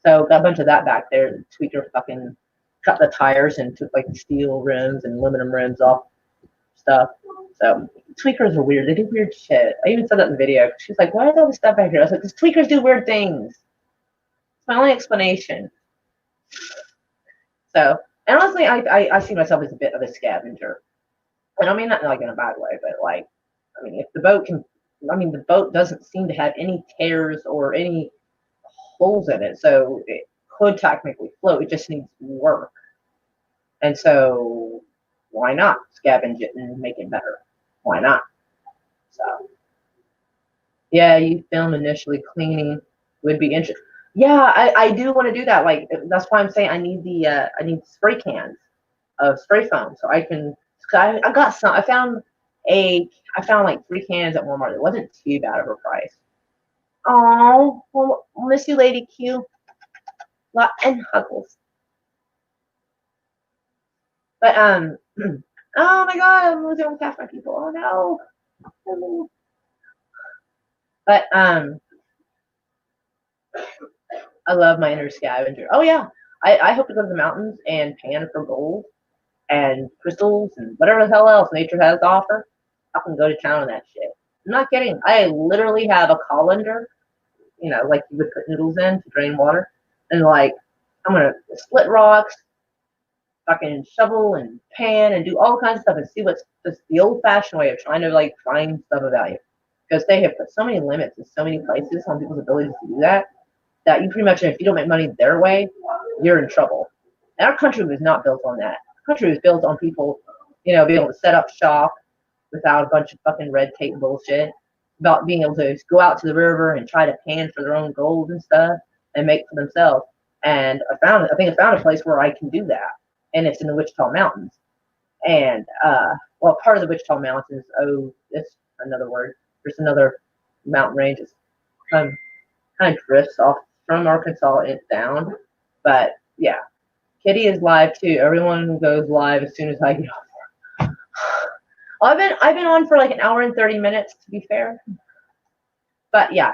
So got a bunch of that back there. The tweaker fucking cut the tires and took like the steel rims and aluminum rims off stuff. So tweakers are weird. They do weird shit. I even said that in the video. She's like, why is all this stuff back here? I was like, because tweakers do weird things. It's my only explanation. So, and honestly, I see myself as a bit of a scavenger. And I mean that like in a bad way, but like, I mean, if the boat can, I mean, the boat doesn't seem to have any tears or any holes in it, so it could technically float. It just needs work. And so, why not scavenge it and make it better? Why not? So, yeah, you film initially cleaning would be interesting. Yeah, I do want to do that. Like that's why I'm saying I need spray cans of spray foam so I can. I got some. I found like 3 cans at Walmart. It wasn't too bad of a price. Oh, well, miss you, Lady Q. And Huggles. But oh my God, I'm losing half my people. Oh no. But I love my inner scavenger. Oh yeah, I hope to go to the mountains and pan for gold and crystals and whatever the hell else nature has to offer. I can go to town on that shit. I'm not kidding. I literally have a colander, you know, like you would put noodles in to drain water, and like I'm gonna split rocks, fucking shovel and pan and do all kinds of stuff and see what's just the old-fashioned way of trying to like find stuff of value, because they have put so many limits in so many places on people's abilities to do that you pretty much, if you don't make money their way, you're in trouble. And our country was not built on that. Our country was built on people, you know, being able to set up shop without a bunch of fucking red tape bullshit, about being able to go out to the river and try to pan for their own gold and stuff and make for themselves. And I think I found a place where I can do that, and it's in the Wichita Mountains. And well, part of the Wichita Mountains, it's another word. There's another mountain range. It's kind of drifts off from Arkansas and down. But yeah, Kitty is live too. Everyone goes live as soon as I get off. I've been on for like an hour and 30 minutes, to be fair. But yeah,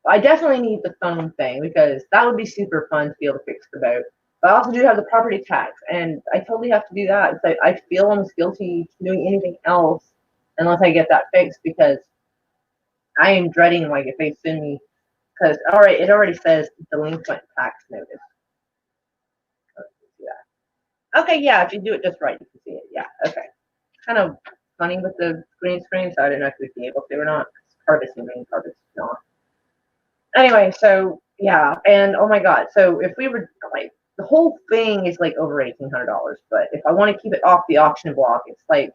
I definitely need the phone thing because that would be super fun to be able to fix the boat. But I also do have the property tax, and I totally have to do that. So I feel almost guilty doing anything else unless I get that fixed, because I am dreading like if they send me, because it already says delinquent tax notice. Okay, yeah, if you do it just right, you can see it. Yeah, okay. Kind of funny with the green screen, so I didn't know if we'd be able to or not. Harvest and green harvest not. Anyway, so yeah, and oh my God, so if we were like, the whole thing is like over $1,800, but if I want to keep it off the auction block, it's like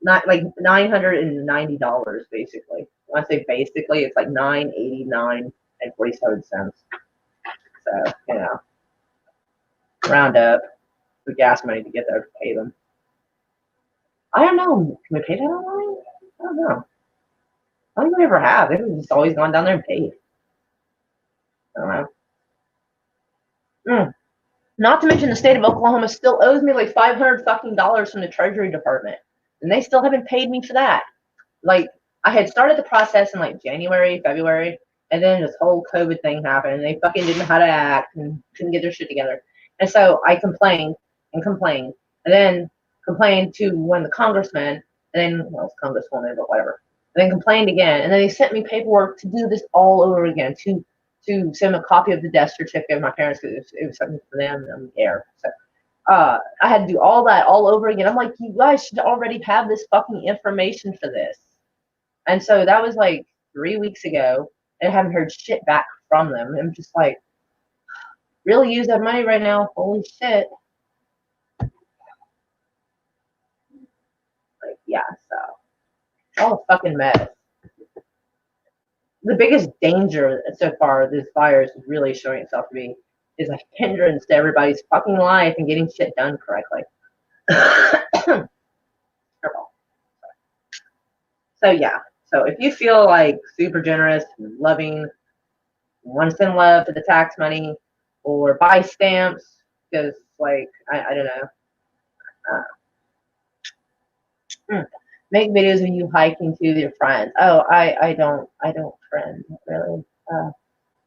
not like $990 basically. When I say basically, it's like $989.47. So you know, round up the gas money to get there to pay them. I don't know. Can we pay that online? I don't know. I don't think we ever have. They've just always gone down there and paid. I don't know. Not to mention the state of Oklahoma still owes me like $500 fucking from the Treasury Department, and they still haven't paid me for that. Like I had started the process in like January, February, and then this whole COVID thing happened, and they fucking didn't know how to act and couldn't get their shit together. And so I complained, and then complained to one of the congressmen, and then well, it's congresswoman, but whatever. And then complained again, and then they sent me paperwork to do this all over again, to send a copy of the death certificate of my parents, because it was something for them in the air. So I had to do all that all over again. I'm like, you guys should already have this fucking information for this. And so that was like 3 weeks ago, and I haven't heard shit back from them. I'm just like, really use that money right now. Holy shit. Like, yeah, so all a fucking mess. The biggest danger so far this virus is really showing itself to be is a hindrance to everybody's fucking life and getting shit done correctly. So yeah, so if you feel like super generous, loving, want to send love to the tax money, or buy stamps, because Like I don't know. Make videos of you hiking to your friends. Oh, I don't friend really.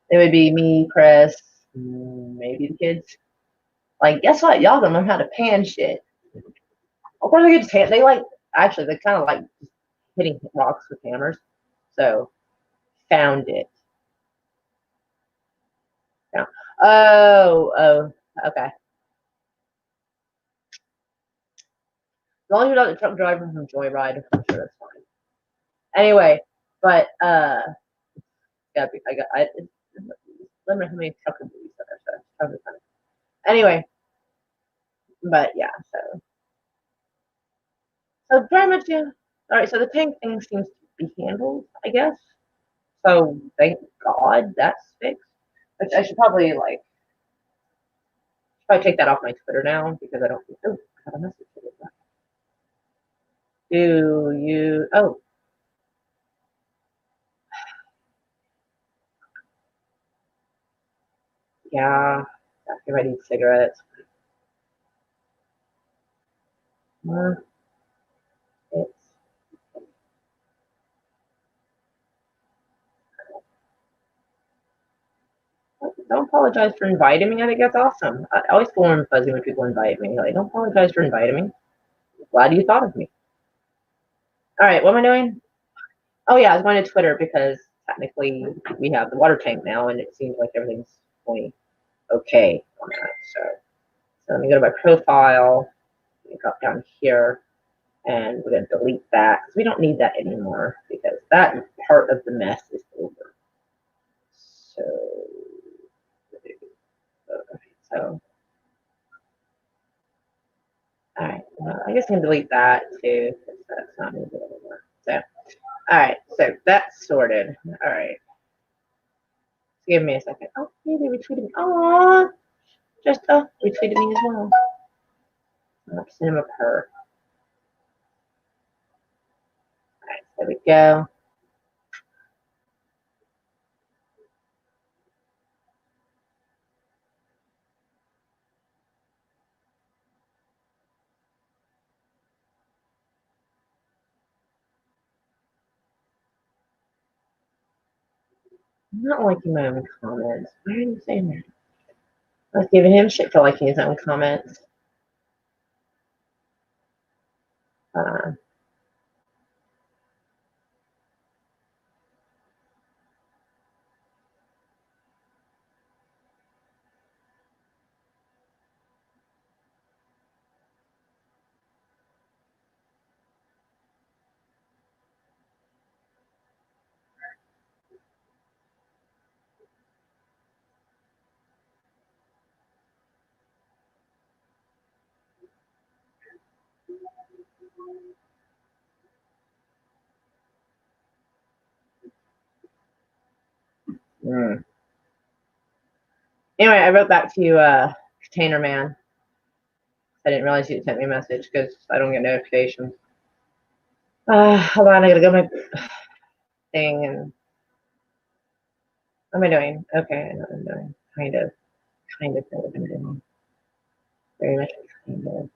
It would be me, Chris, maybe the kids. Like, guess what? Y'all gonna learn how to pan shit. Of course, they get to they like actually they kind of like hitting rocks with hammers. So found it. Yeah. Oh, okay. As long as you're not the truck driver from Joyride, I'm sure that's fine. Anyway, but yeah, I limit how many trucker movies that are probably funny. Anyway, but yeah, so very much yeah. All right, so the tank thing seems to be handled, I guess. So thank God that's fixed. Which I should probably like take that off my Twitter now because I don't. Oh, I got a message. Do you? Oh, yeah. If I need cigarettes. It's don't apologize for inviting me. I think that's awesome. I always feel warm and fuzzy when people invite me. Like, don't apologize for inviting me. Glad you thought of me. All right, what am I doing? Oh yeah, I was going to Twitter because technically we have the water tank now, and it seems like everything's going okay on that. So let me go to my profile. Drop down here, and we're gonna delete that because we don't need that anymore because that part of the mess is over. So all right. Well, I guess I can delete that too because that's not needed anymore. So all right. So that's sorted. All right. Give me a second. Oh, hey, they retweeted me. Aww. Just retweeted me as well. Cinema per. All right. There we go. I'm not liking my own comments. Why are you saying that? I was giving him shit for liking his own comments. Uh, mm. Anyway, I wrote back to you, Container Man. I didn't realize you sent me a message because I don't get notifications. Hold on, I gotta go my thing and what am I doing? Okay, I know what I'm doing. Kind of know what I'm doing. Very much kind of.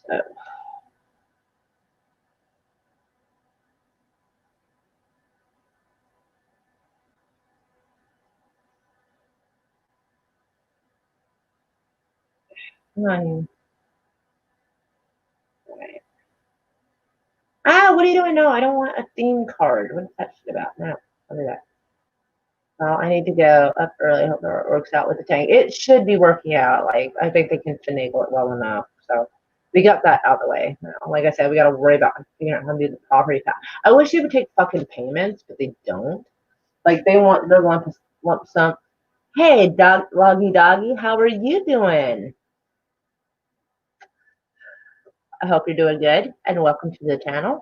So. Come on. Right. What are you doing? No, I don't want a theme card. What's that shit about? No, I'll do that. Well, I need to go up early. I hope it works out with the tank. It should be working out. Like, I think they can finagle it well enough. So we got that out of the way. Now, like I said, we got to worry about figuring out how to do the property tax. I wish they would take fucking payments, but they don't. Like, they want the lump sum. Hey, doggy, how are you doing? I hope you're doing good, and welcome to the channel.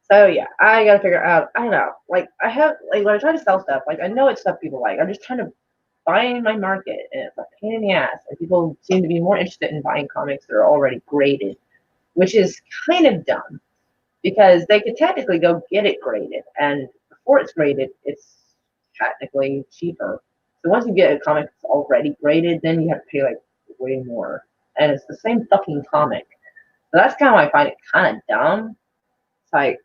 So yeah, I gotta figure out. I don't know. Like I have, like when I try to sell stuff, like I know it's stuff people like. I'm just trying to find my market, and it's a pain in the ass. And people seem to be more interested in buying comics that are already graded, which is kind of dumb because they could technically go get it graded, and before it's graded, it's technically cheaper. So once you get a comic that's already graded, then you have to pay like way more, and it's the same fucking comic. So that's kind of why I find it kind of dumb. It's like,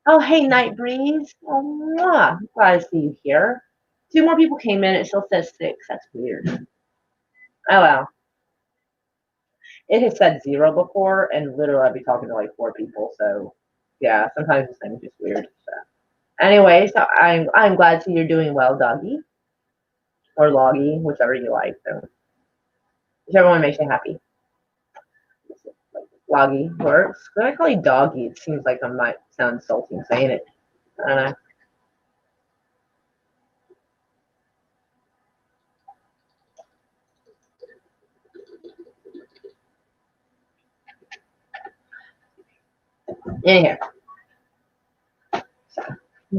oh hey, Night Breeze, oh, mwah. Glad to see you here. 2 more people came in. It still says 6. That's weird. Oh well. It has said 0 before, and literally I'd be talking to like 4 people. So yeah, sometimes this thing's just weird. So. Anyway, so I'm glad to see you're doing well, doggy, or loggy, whichever you like. So whichever one makes you happy. Loggy works. When I call you doggy, it seems like I might sound insulting saying it. I don't know. Anyhow. So,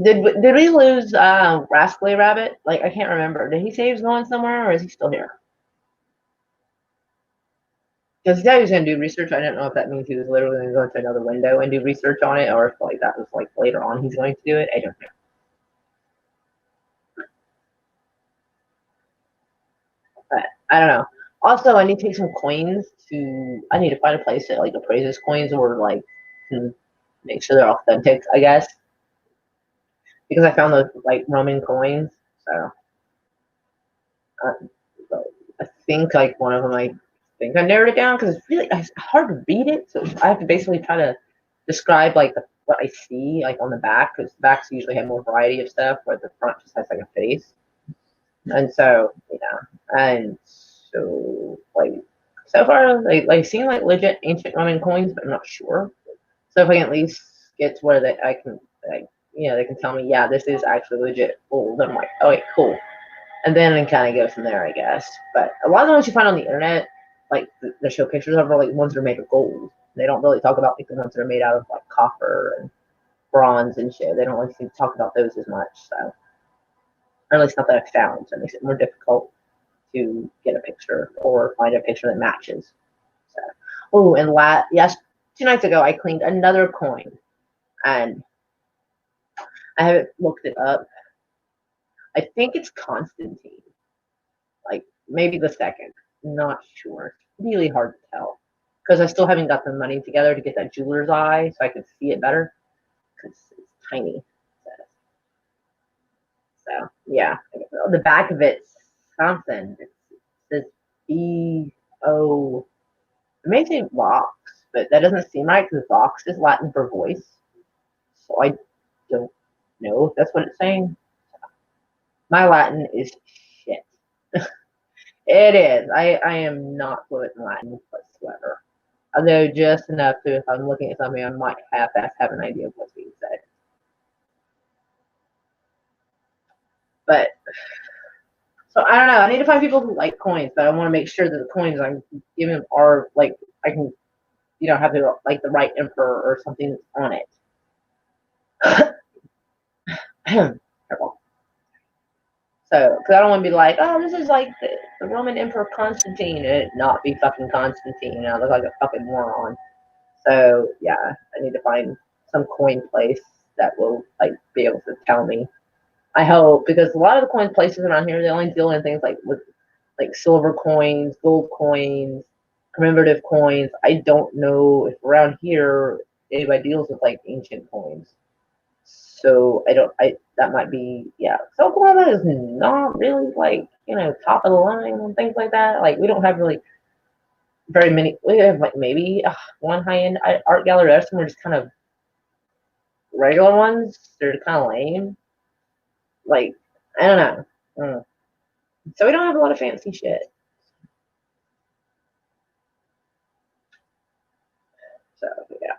did we lose Rascally Rabbit? Like, I can't remember. Did he say he was going somewhere, or is he still here? Because he said he was going to do research. I didn't know if that means he was literally going to go into another window and do research on it, or if like that was like later on he's going to do it. I don't know. But I don't know. Also, I need to take some coins to. I need to find a place that like appraises coins or like can make sure they're authentic. I guess because I found those like Roman coins. So I think like one of them. I think I narrowed it down because it's hard to read it. So I have to basically try to describe like what I see like on the back because the backs usually have more variety of stuff, where the front just has like a face. And so and so like so far like seem like legit ancient Roman coins, but I'm not sure. So if I can at least get to where I can like they can tell me this is actually legit gold, then I'm like, oh wait, cool. And then I kind of go from there, I guess. But a lot of the ones you find on the internet, like they show pictures of, are like ones that are made of gold. They don't really talk about like the ones that are made out of like copper and bronze and shit. They don't really seem to talk about those as much. So, or at least not that I've found. So it makes it more difficult to get a picture or find a picture that matches. So, oh, and 2 nights ago I cleaned another coin, and I haven't looked it up. I think it's Constantine. Like maybe the second. Not sure. It's really hard to tell because I still haven't got the money together to get that jeweler's eye so I can see it better because it's tiny. So yeah, the back of it's something. It says B-O. It may say Vox, but that doesn't seem right because Vox is Latin for voice. So I don't know if that's what it's saying. My Latin is shit. It is. I am not fluent in Latin whatsoever. Although just enough to, if I'm looking at something, I might have an idea of what's being said. But so I don't know. I need to find people who like coins, but I want to make sure that the coins I'm giving them are like I can, have the like the right emperor or something on it. So, because I don't want to be like, oh, this is like the Roman Emperor Constantine, and it not be fucking Constantine, and I look like a fucking moron. So, yeah, I need to find some coin place that will like be able to tell me. I hope, because a lot of the coin places around here, they only deal in things like with like silver coins, gold coins, commemorative coins. I don't know if around here anybody deals with like ancient coins. So that might be, so Oklahoma is not really like, top of the line and things like that. Like we don't have really very many, we have like maybe one high-end art gallery. The rest of them are just kind of regular ones. They're kind of lame. Like, I don't know. So we don't have a lot of fancy shit. So yeah.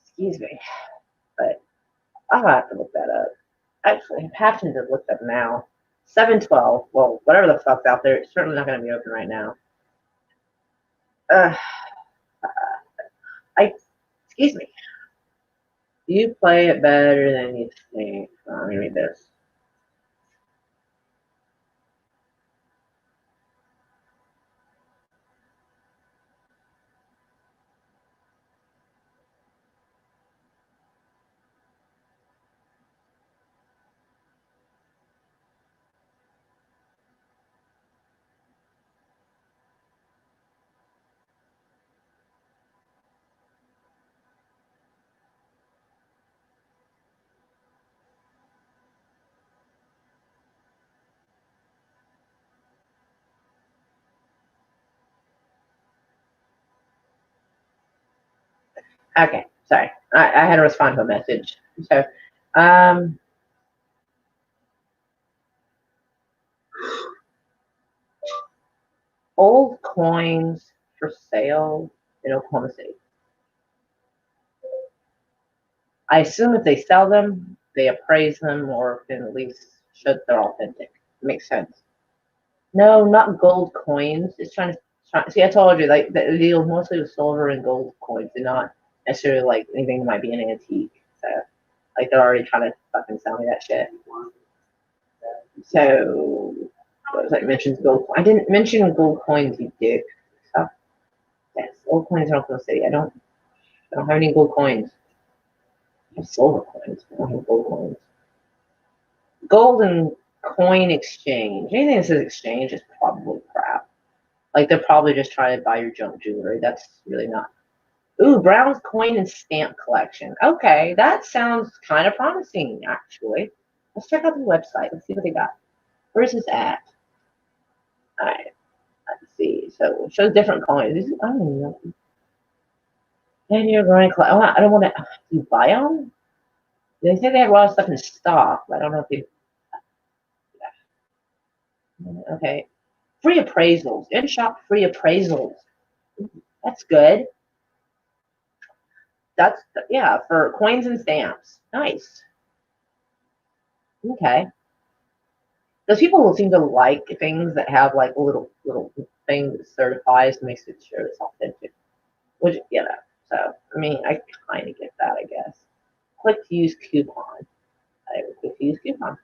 Excuse me. But I'll have to look that up. Actually, I'm having to look up now. 712. Well, whatever the fuck's out there, it's certainly not going to be open right now. Excuse me. You play it better than you think. Let me read this. Okay, sorry. I had to respond to a message. So, um, old coins for sale in Oklahoma City. I assume if they sell them, they appraise them or can at least show that they're authentic. Makes sense. No, not gold coins. It's see, I told you, like, the deal mostly with silver and gold coins, and not necessarily like anything that might be an antique. So, like, they're already trying to fucking sell me that shit. So, what was I mentioned? Gold. I didn't mention gold coins, you dick. So, yes, gold coins in Oklahoma City. I don't have any gold coins. I have silver coins. I don't have gold coins. Gold and coin exchange. Anything that says exchange is probably crap. Like, they're probably just trying to buy your junk jewelry. That's really not. Ooh, Brown's coin and stamp collection. Okay, that sounds kind of promising, actually. Let's check out the website. Let's see what they got. Where's this at? All right, let's see. So it shows different coins. I don't even know. And you're going to collect. Oh, I don't want to. Do you buy them? They say they have a lot of stuff in stock, but I don't know if they. Okay. Free appraisals. In shop free appraisals. That's good. That's, yeah, for coins and stamps. Nice. Okay. Those people will seem to like things that have like a little thing that certifies and makes it sure it's authentic. Which, you know, so I mean, I kind of get that, I guess. Click to use coupon. I would click to use coupon.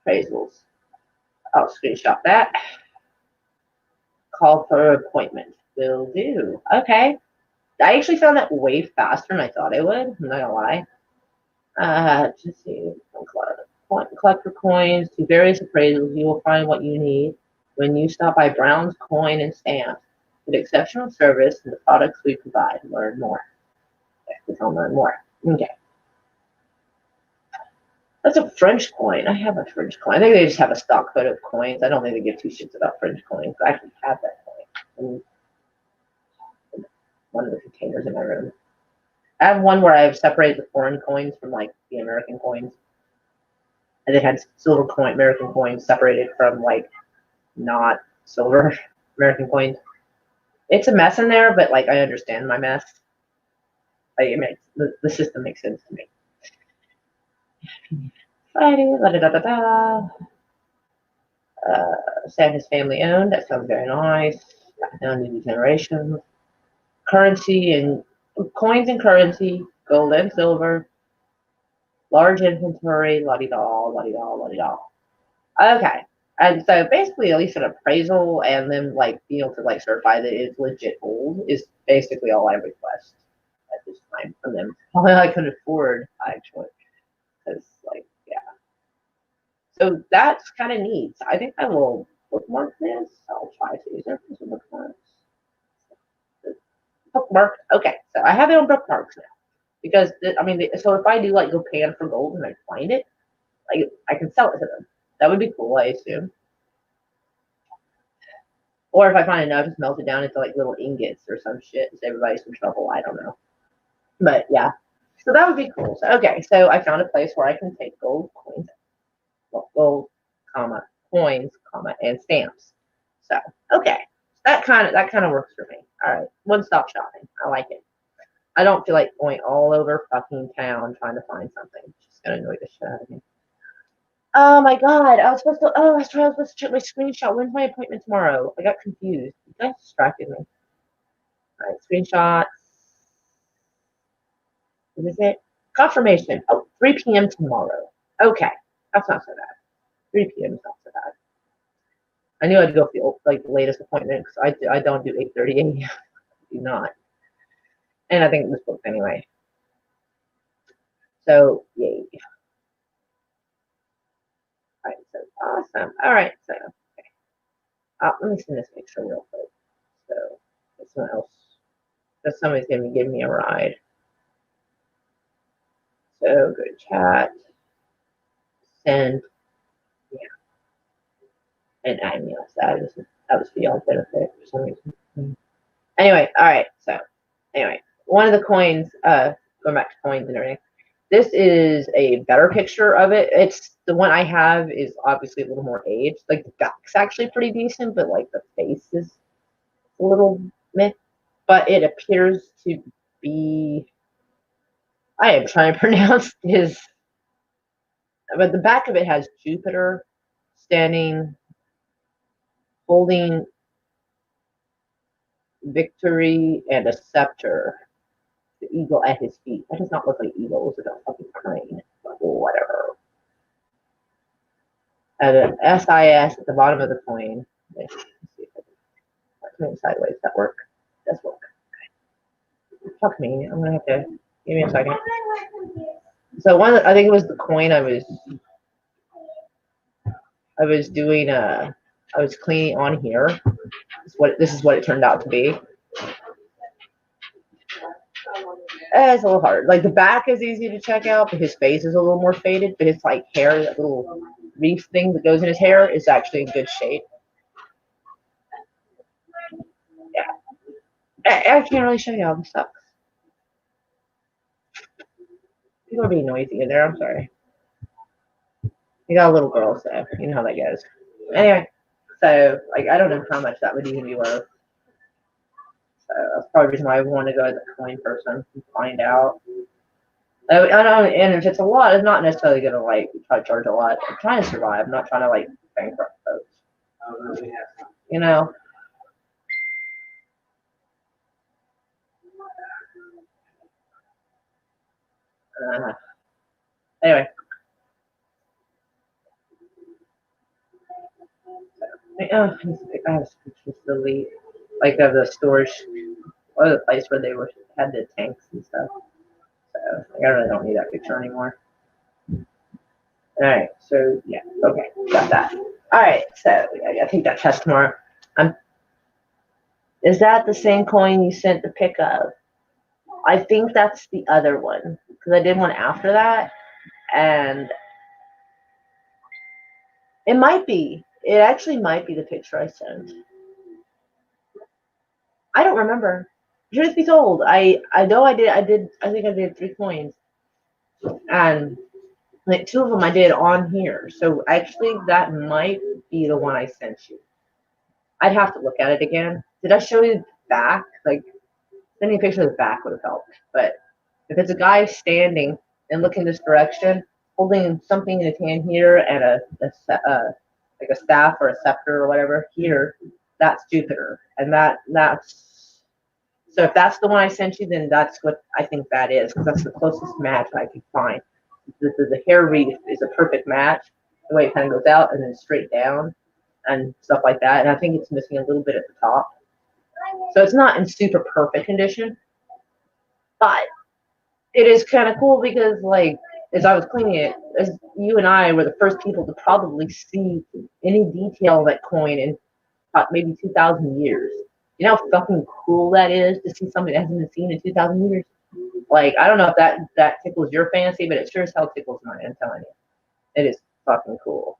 Appraisals. I'll screenshot that. Call for appointment. Will do. Okay. I actually found that way faster than I thought I would. I'm not gonna lie. Let's see. Collect for coins. Do various appraisals. You will find what you need when you stop by Brown's Coin and Stamps. With exceptional service and the products we provide. Learn more. Okay, we can learn more. Okay. That's a French coin. I have a French coin. I think they just have a stock photo of coins. I don't think they give two shits about French coins. I actually have that coin in one of the containers in my room. I have one where I've separated the foreign coins from like the American coins. And it had silver coin, American coins separated from like not silver American coins. It's a mess in there, but like I understand my mess. Like, it makes the system makes sense to me. Friday, da da da da. Sam is family owned. That sounds very nice. Down to generations. Currency and coins and currency, gold and silver. Large inventory, la-di-da, la-di-da, la-di-da. Okay. And so basically, at least an appraisal and then like being able to like certify that it's legit gold is basically all I request at this time from them. All I could afford, actually. Because, like, yeah. So that's kind of neat. I think I will bookmark this. I'll try to. Is there some bookmarks? Bookmark. Okay. So I have it on bookmarks now. Because, I mean, so if I do like go pan for gold and I find it, like I can sell it to them. That would be cool, I assume. Or if I find enough, just melt it down into like little ingots or some shit and save everybody some trouble. I don't know. But yeah. So that would be cool. So okay, so I found a place where I can take gold coins, well, gold, comma, coins, comma, and stamps. So okay. That kind of works for me. All right. One stop shopping. I like it. I don't feel like going all over fucking town trying to find something. It's just gonna annoy the shit out of me. Oh my god, I was supposed to. Oh, I was supposed to check my screenshot. When's my appointment tomorrow? I got confused. You guys distracted me. All right, screenshots. What is it? Confirmation. Oh, 3 p.m. tomorrow. Okay, that's not so bad. 3 p.m. is not so bad. I knew I'd go for like the latest appointment because I don't do 8:30 a.m. Do not. And I think it was booked anyway. So yay. All right, so awesome. All right, so okay. Let me send this picture real quick. So someone else, because somebody's gonna be giving me a ride. So go to chat, send, yeah, and add me else. That was for y'all's benefit for some reason. Anyway, all right. So anyway, one of the coins, going back to coins and everything. This is a better picture of it. It's the one I have is obviously a little more aged. Like the back's actually pretty decent, but like the face is a little meh. But it appears to be. I am trying to pronounce his. But the back of it has Jupiter standing, holding victory and a scepter. The eagle at his feet. That does not look like eagles. It's a fucking crane. But whatever. And an SIS at the bottom of the coin. Let's see if I can sideways. That work? Does work. Okay. Fuck me. I'm gonna have to give me a second. So I think it was the coin I was doing. I was cleaning on here. This is what it turned out to be. It's a little hard. Like the back is easy to check out, but his face is a little more faded. But his like hair, that little wreath thing that goes in his hair, is actually in good shape. Yeah, I can't really show you all the stuff. People are being noisy in there. I'm sorry. You got a little girl, so you know how that goes. Anyway, so like I don't know how much that would even be worth. So that's probably the reason why I want to go as a coin person and find out. I don't, and if it's a lot, it's not necessarily gonna like try to charge a lot. I'm trying to survive. I'm not trying to like bankrupt folks. You know. Anyway. I have pictures to delete, like of the storage, or the place where they had the tanks and stuff. So like, I really don't need that picture anymore. All right, so yeah, okay, got that. All right, so I think that test tomorrow. Is that the same coin you sent the pic of? I think that's the other one because I did one after that, and it might be. It actually might be the picture I sent. I don't remember. Truth be told, I know I did. I think I did 3 coins, and like 2 of them I did on here. So actually, that might be the one I sent you. I'd have to look at it again. Did I show you the back? Like sending a picture of the back would have helped. But if it's a guy standing and looking this direction, holding something in his hand here and like a staff or a scepter or whatever here, that's Jupiter, and that's. So if that's the one I sent you, then that's what I think that is, because that's the closest match I could find. The hair wreath is a perfect match, the way it kind of goes out and then straight down and stuff like that. And I think it's missing a little bit at the top. So it's not in super perfect condition, but it is kind of cool because, like, as I was cleaning it, as you and I were the first people to probably see any detail of that coin in maybe 2,000 years. You know how fucking cool that is to see something that hasn't been seen in 2,000 years? Like, I don't know if that tickles your fancy, but it sure as hell tickles mine, I'm telling you. It is fucking cool.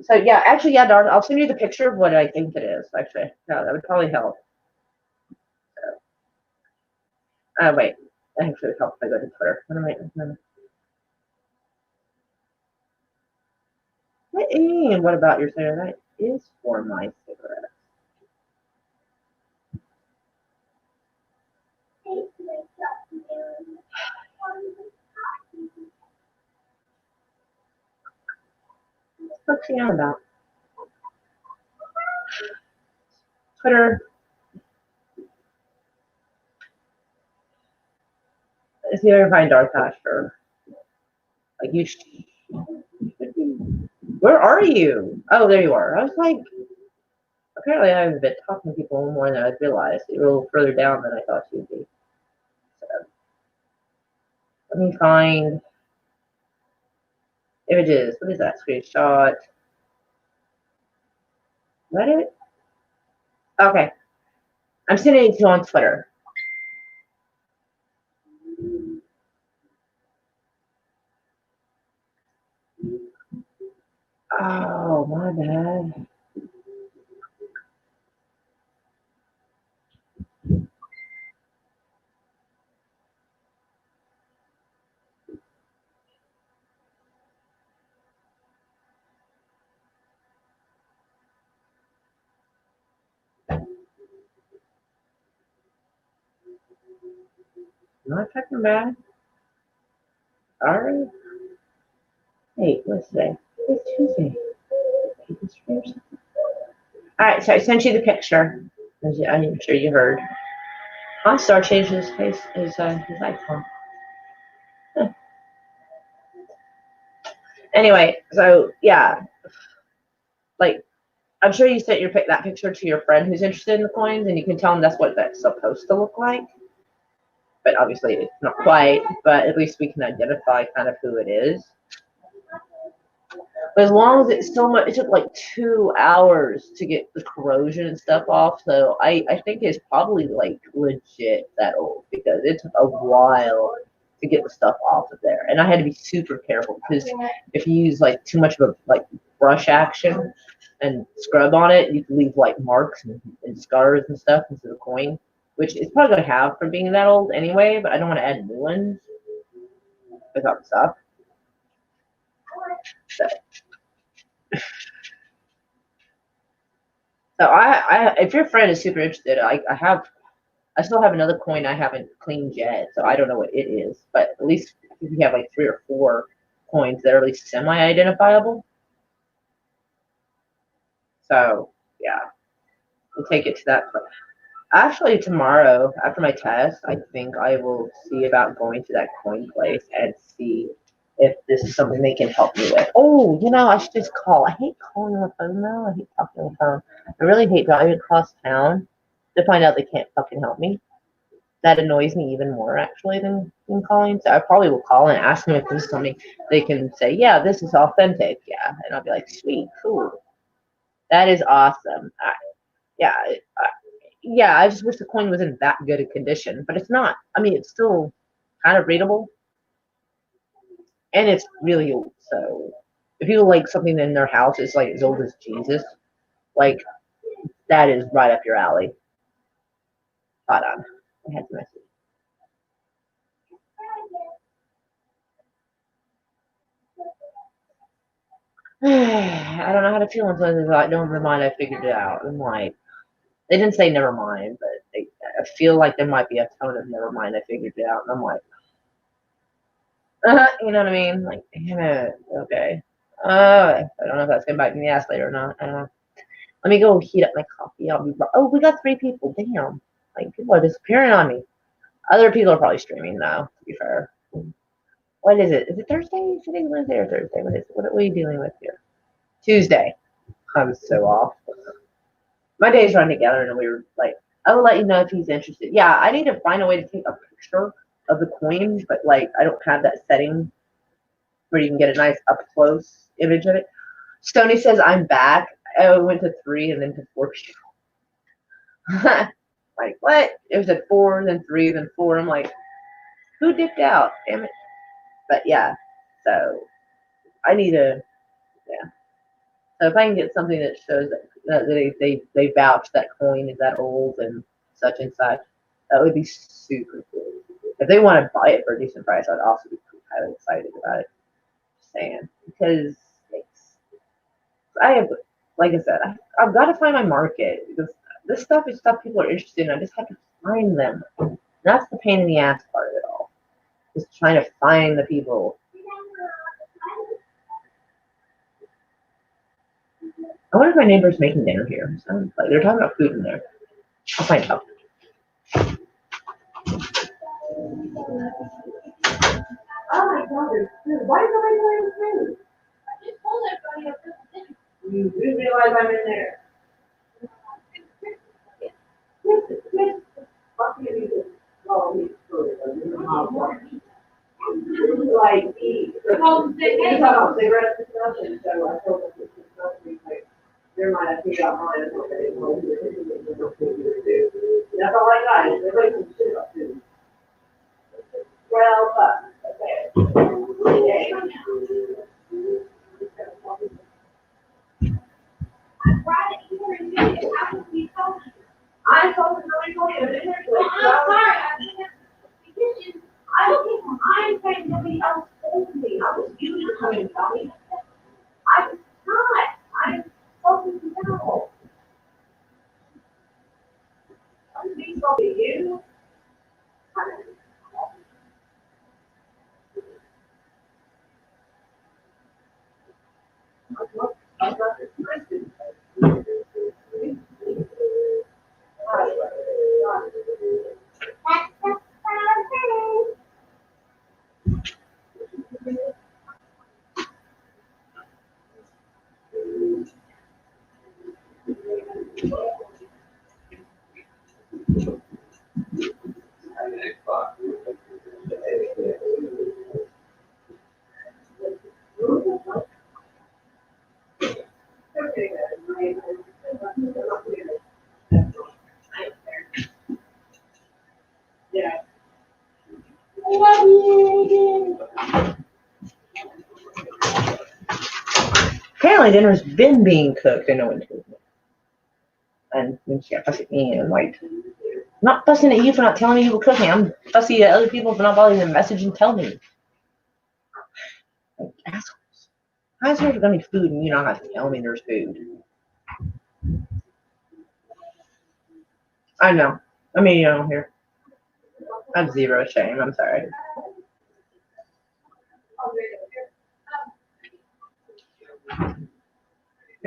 So, yeah, actually, yeah, Darn, I'll send you the picture of what I think it is, actually. No, that would probably help. So, wait. That actually would help if I go to Twitter. What about your cigarette? That is for my cigarette. What's she on about? Twitter. Let's see if I can find Darth Asher. Like, you should be. Where are you? Oh, there you are. I was like, apparently I haven't been talking to people more than I realized. You're a little further down than I thought you'd be. So, let me find images. What is that screenshot? Is that it? Okay. I'm sending it to you on Twitter. Oh, my bad. Not checking back. Sorry. Hey, what's today? It's Tuesday. Alright, so I sent you the picture. I'm sure you heard. Star changed his face, his icon. Huh. Anyway, so yeah, like I'm sure you sent that picture to your friend who's interested in the coins, and you can tell him that's what that's supposed to look like. But obviously, it's not quite. But at least we can identify kind of who it is. But as long as it's so much, it took like 2 hours to get the corrosion and stuff off. So I think it's probably like legit that old because it took a while to get the stuff off of there. And I had to be super careful because if you use like too much of a like brush action and scrub on it, you can leave like marks and scars and stuff into the coin, which it's probably gonna have from being that old anyway. But I don't want to add new ones without stuff. So if your friend is super interested, I still have another coin I haven't cleaned yet, so I don't know what it is. But at least if you have like 3 or 4 coins that are at least semi-identifiable. So yeah, we'll take it to that place. Actually, tomorrow after my test, I think I will see about going to that coin place and see if this is something they can help me with. Oh, I should just call. I hate calling on the phone now. I hate talking on the phone. I really hate driving across town to find out they can't fucking help me. That annoys me even more actually than calling. So I probably will call and ask them if this is something they can say, yeah, this is authentic. Yeah. And I'll be like, sweet, cool. That is awesome. I just wish the coin was in that good a condition, but it's not. I mean, it's still kind of readable. And it's really old. So if you like something in their house is like as old as Jesus, like that is right up your alley. Hold on. I had to message. I don't know how to feel until they're like, never mind, I figured it out. I'm like, they didn't say never mind, but I feel like there might be a tone of never mind, I figured it out. And I'm like, you know what I mean? Like, damn it. Okay. I don't know if that's going to bite me in the ass later or not. I don't know. Let me go heat up my coffee. I'll be. Oh, we got 3 people. Damn. Like, people are disappearing on me. Other people are probably streaming now, to be fair. What is it? Is it Thursday? Today's Wednesday or Thursday? What are we dealing with here? Tuesday. I'm so off. My days run together, and we were like, I will let you know if he's interested. Yeah, I need to find a way to take a picture of the coin, but like I don't have that setting where you can get a nice up close image of it. Stony says I'm back. I went to 3 and then to 4 people. Like what? It was at 4, then 3, then 4. I'm like, who dipped out? Damn it. But yeah, so I need to. Yeah. So if I can get something that shows that they vouch that coin is that old and such, that would be super cool. If they want to buy it for a decent price, I'd also be highly excited about it. Just saying, because I have, like I said, I've got to find my market because this stuff is stuff people are interested in. I just have to find them. That's the pain in the ass part of it all. Just trying to find the people. I wonder if my neighbor's making dinner here. Sounds like they're talking about food in there. I'll find out. Oh my God, there's food. Why is nobody playing food? I just told everybody I'm dinner. You do realize I'm in there. Like eat. You're talking about cigarette discussion, so I told them this discussion. Never mind, I figured out mine. That's all I got. Everybody can shit up too. Well, okay. I told them I told you. I'm sorry. I don't think I'm saying nobody else told me. I was you to come and tell me. I was not. I'm supposed to know. I'm being told to you. Apparently dinner's been being cooked and no one told me. And when she got fussy at me, and I'm like, I'm not fussing at you for not telling me you were cooking. I'm fussy at other people for not bothering to message and tell me. Like, assholes. How is there gonna be food and you not have to tell me there's food? I know. I mean, you don't hear. I have zero shame. I'm sorry.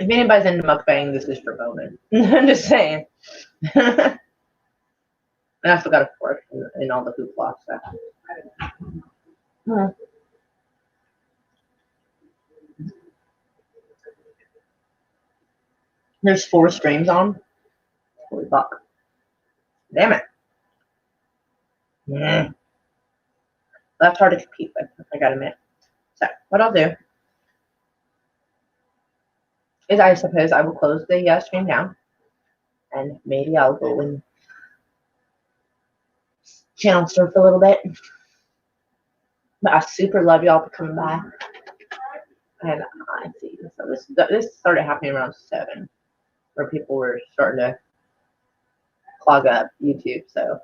If anybody's into mukbang, this is for moment. I'm just saying. And I still got a fork in all the hoopla stuff. There's 4 streams on. Holy fuck. Damn it. That's hard to compete with, I gotta admit. So, what I'll do is I suppose I will close the stream down. And maybe I'll go and channel surf a little bit. But I super love y'all for coming by. And I see. So this started happening around 7, where people were starting to clog up YouTube. So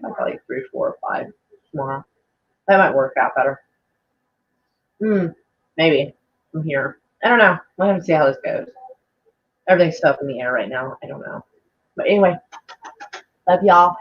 I'll probably 3, 4, or 5 tomorrow. That might work out better. Maybe from here. I don't know. We'll have to see how this goes. Everything's up in the air right now. I don't know. But anyway, love y'all.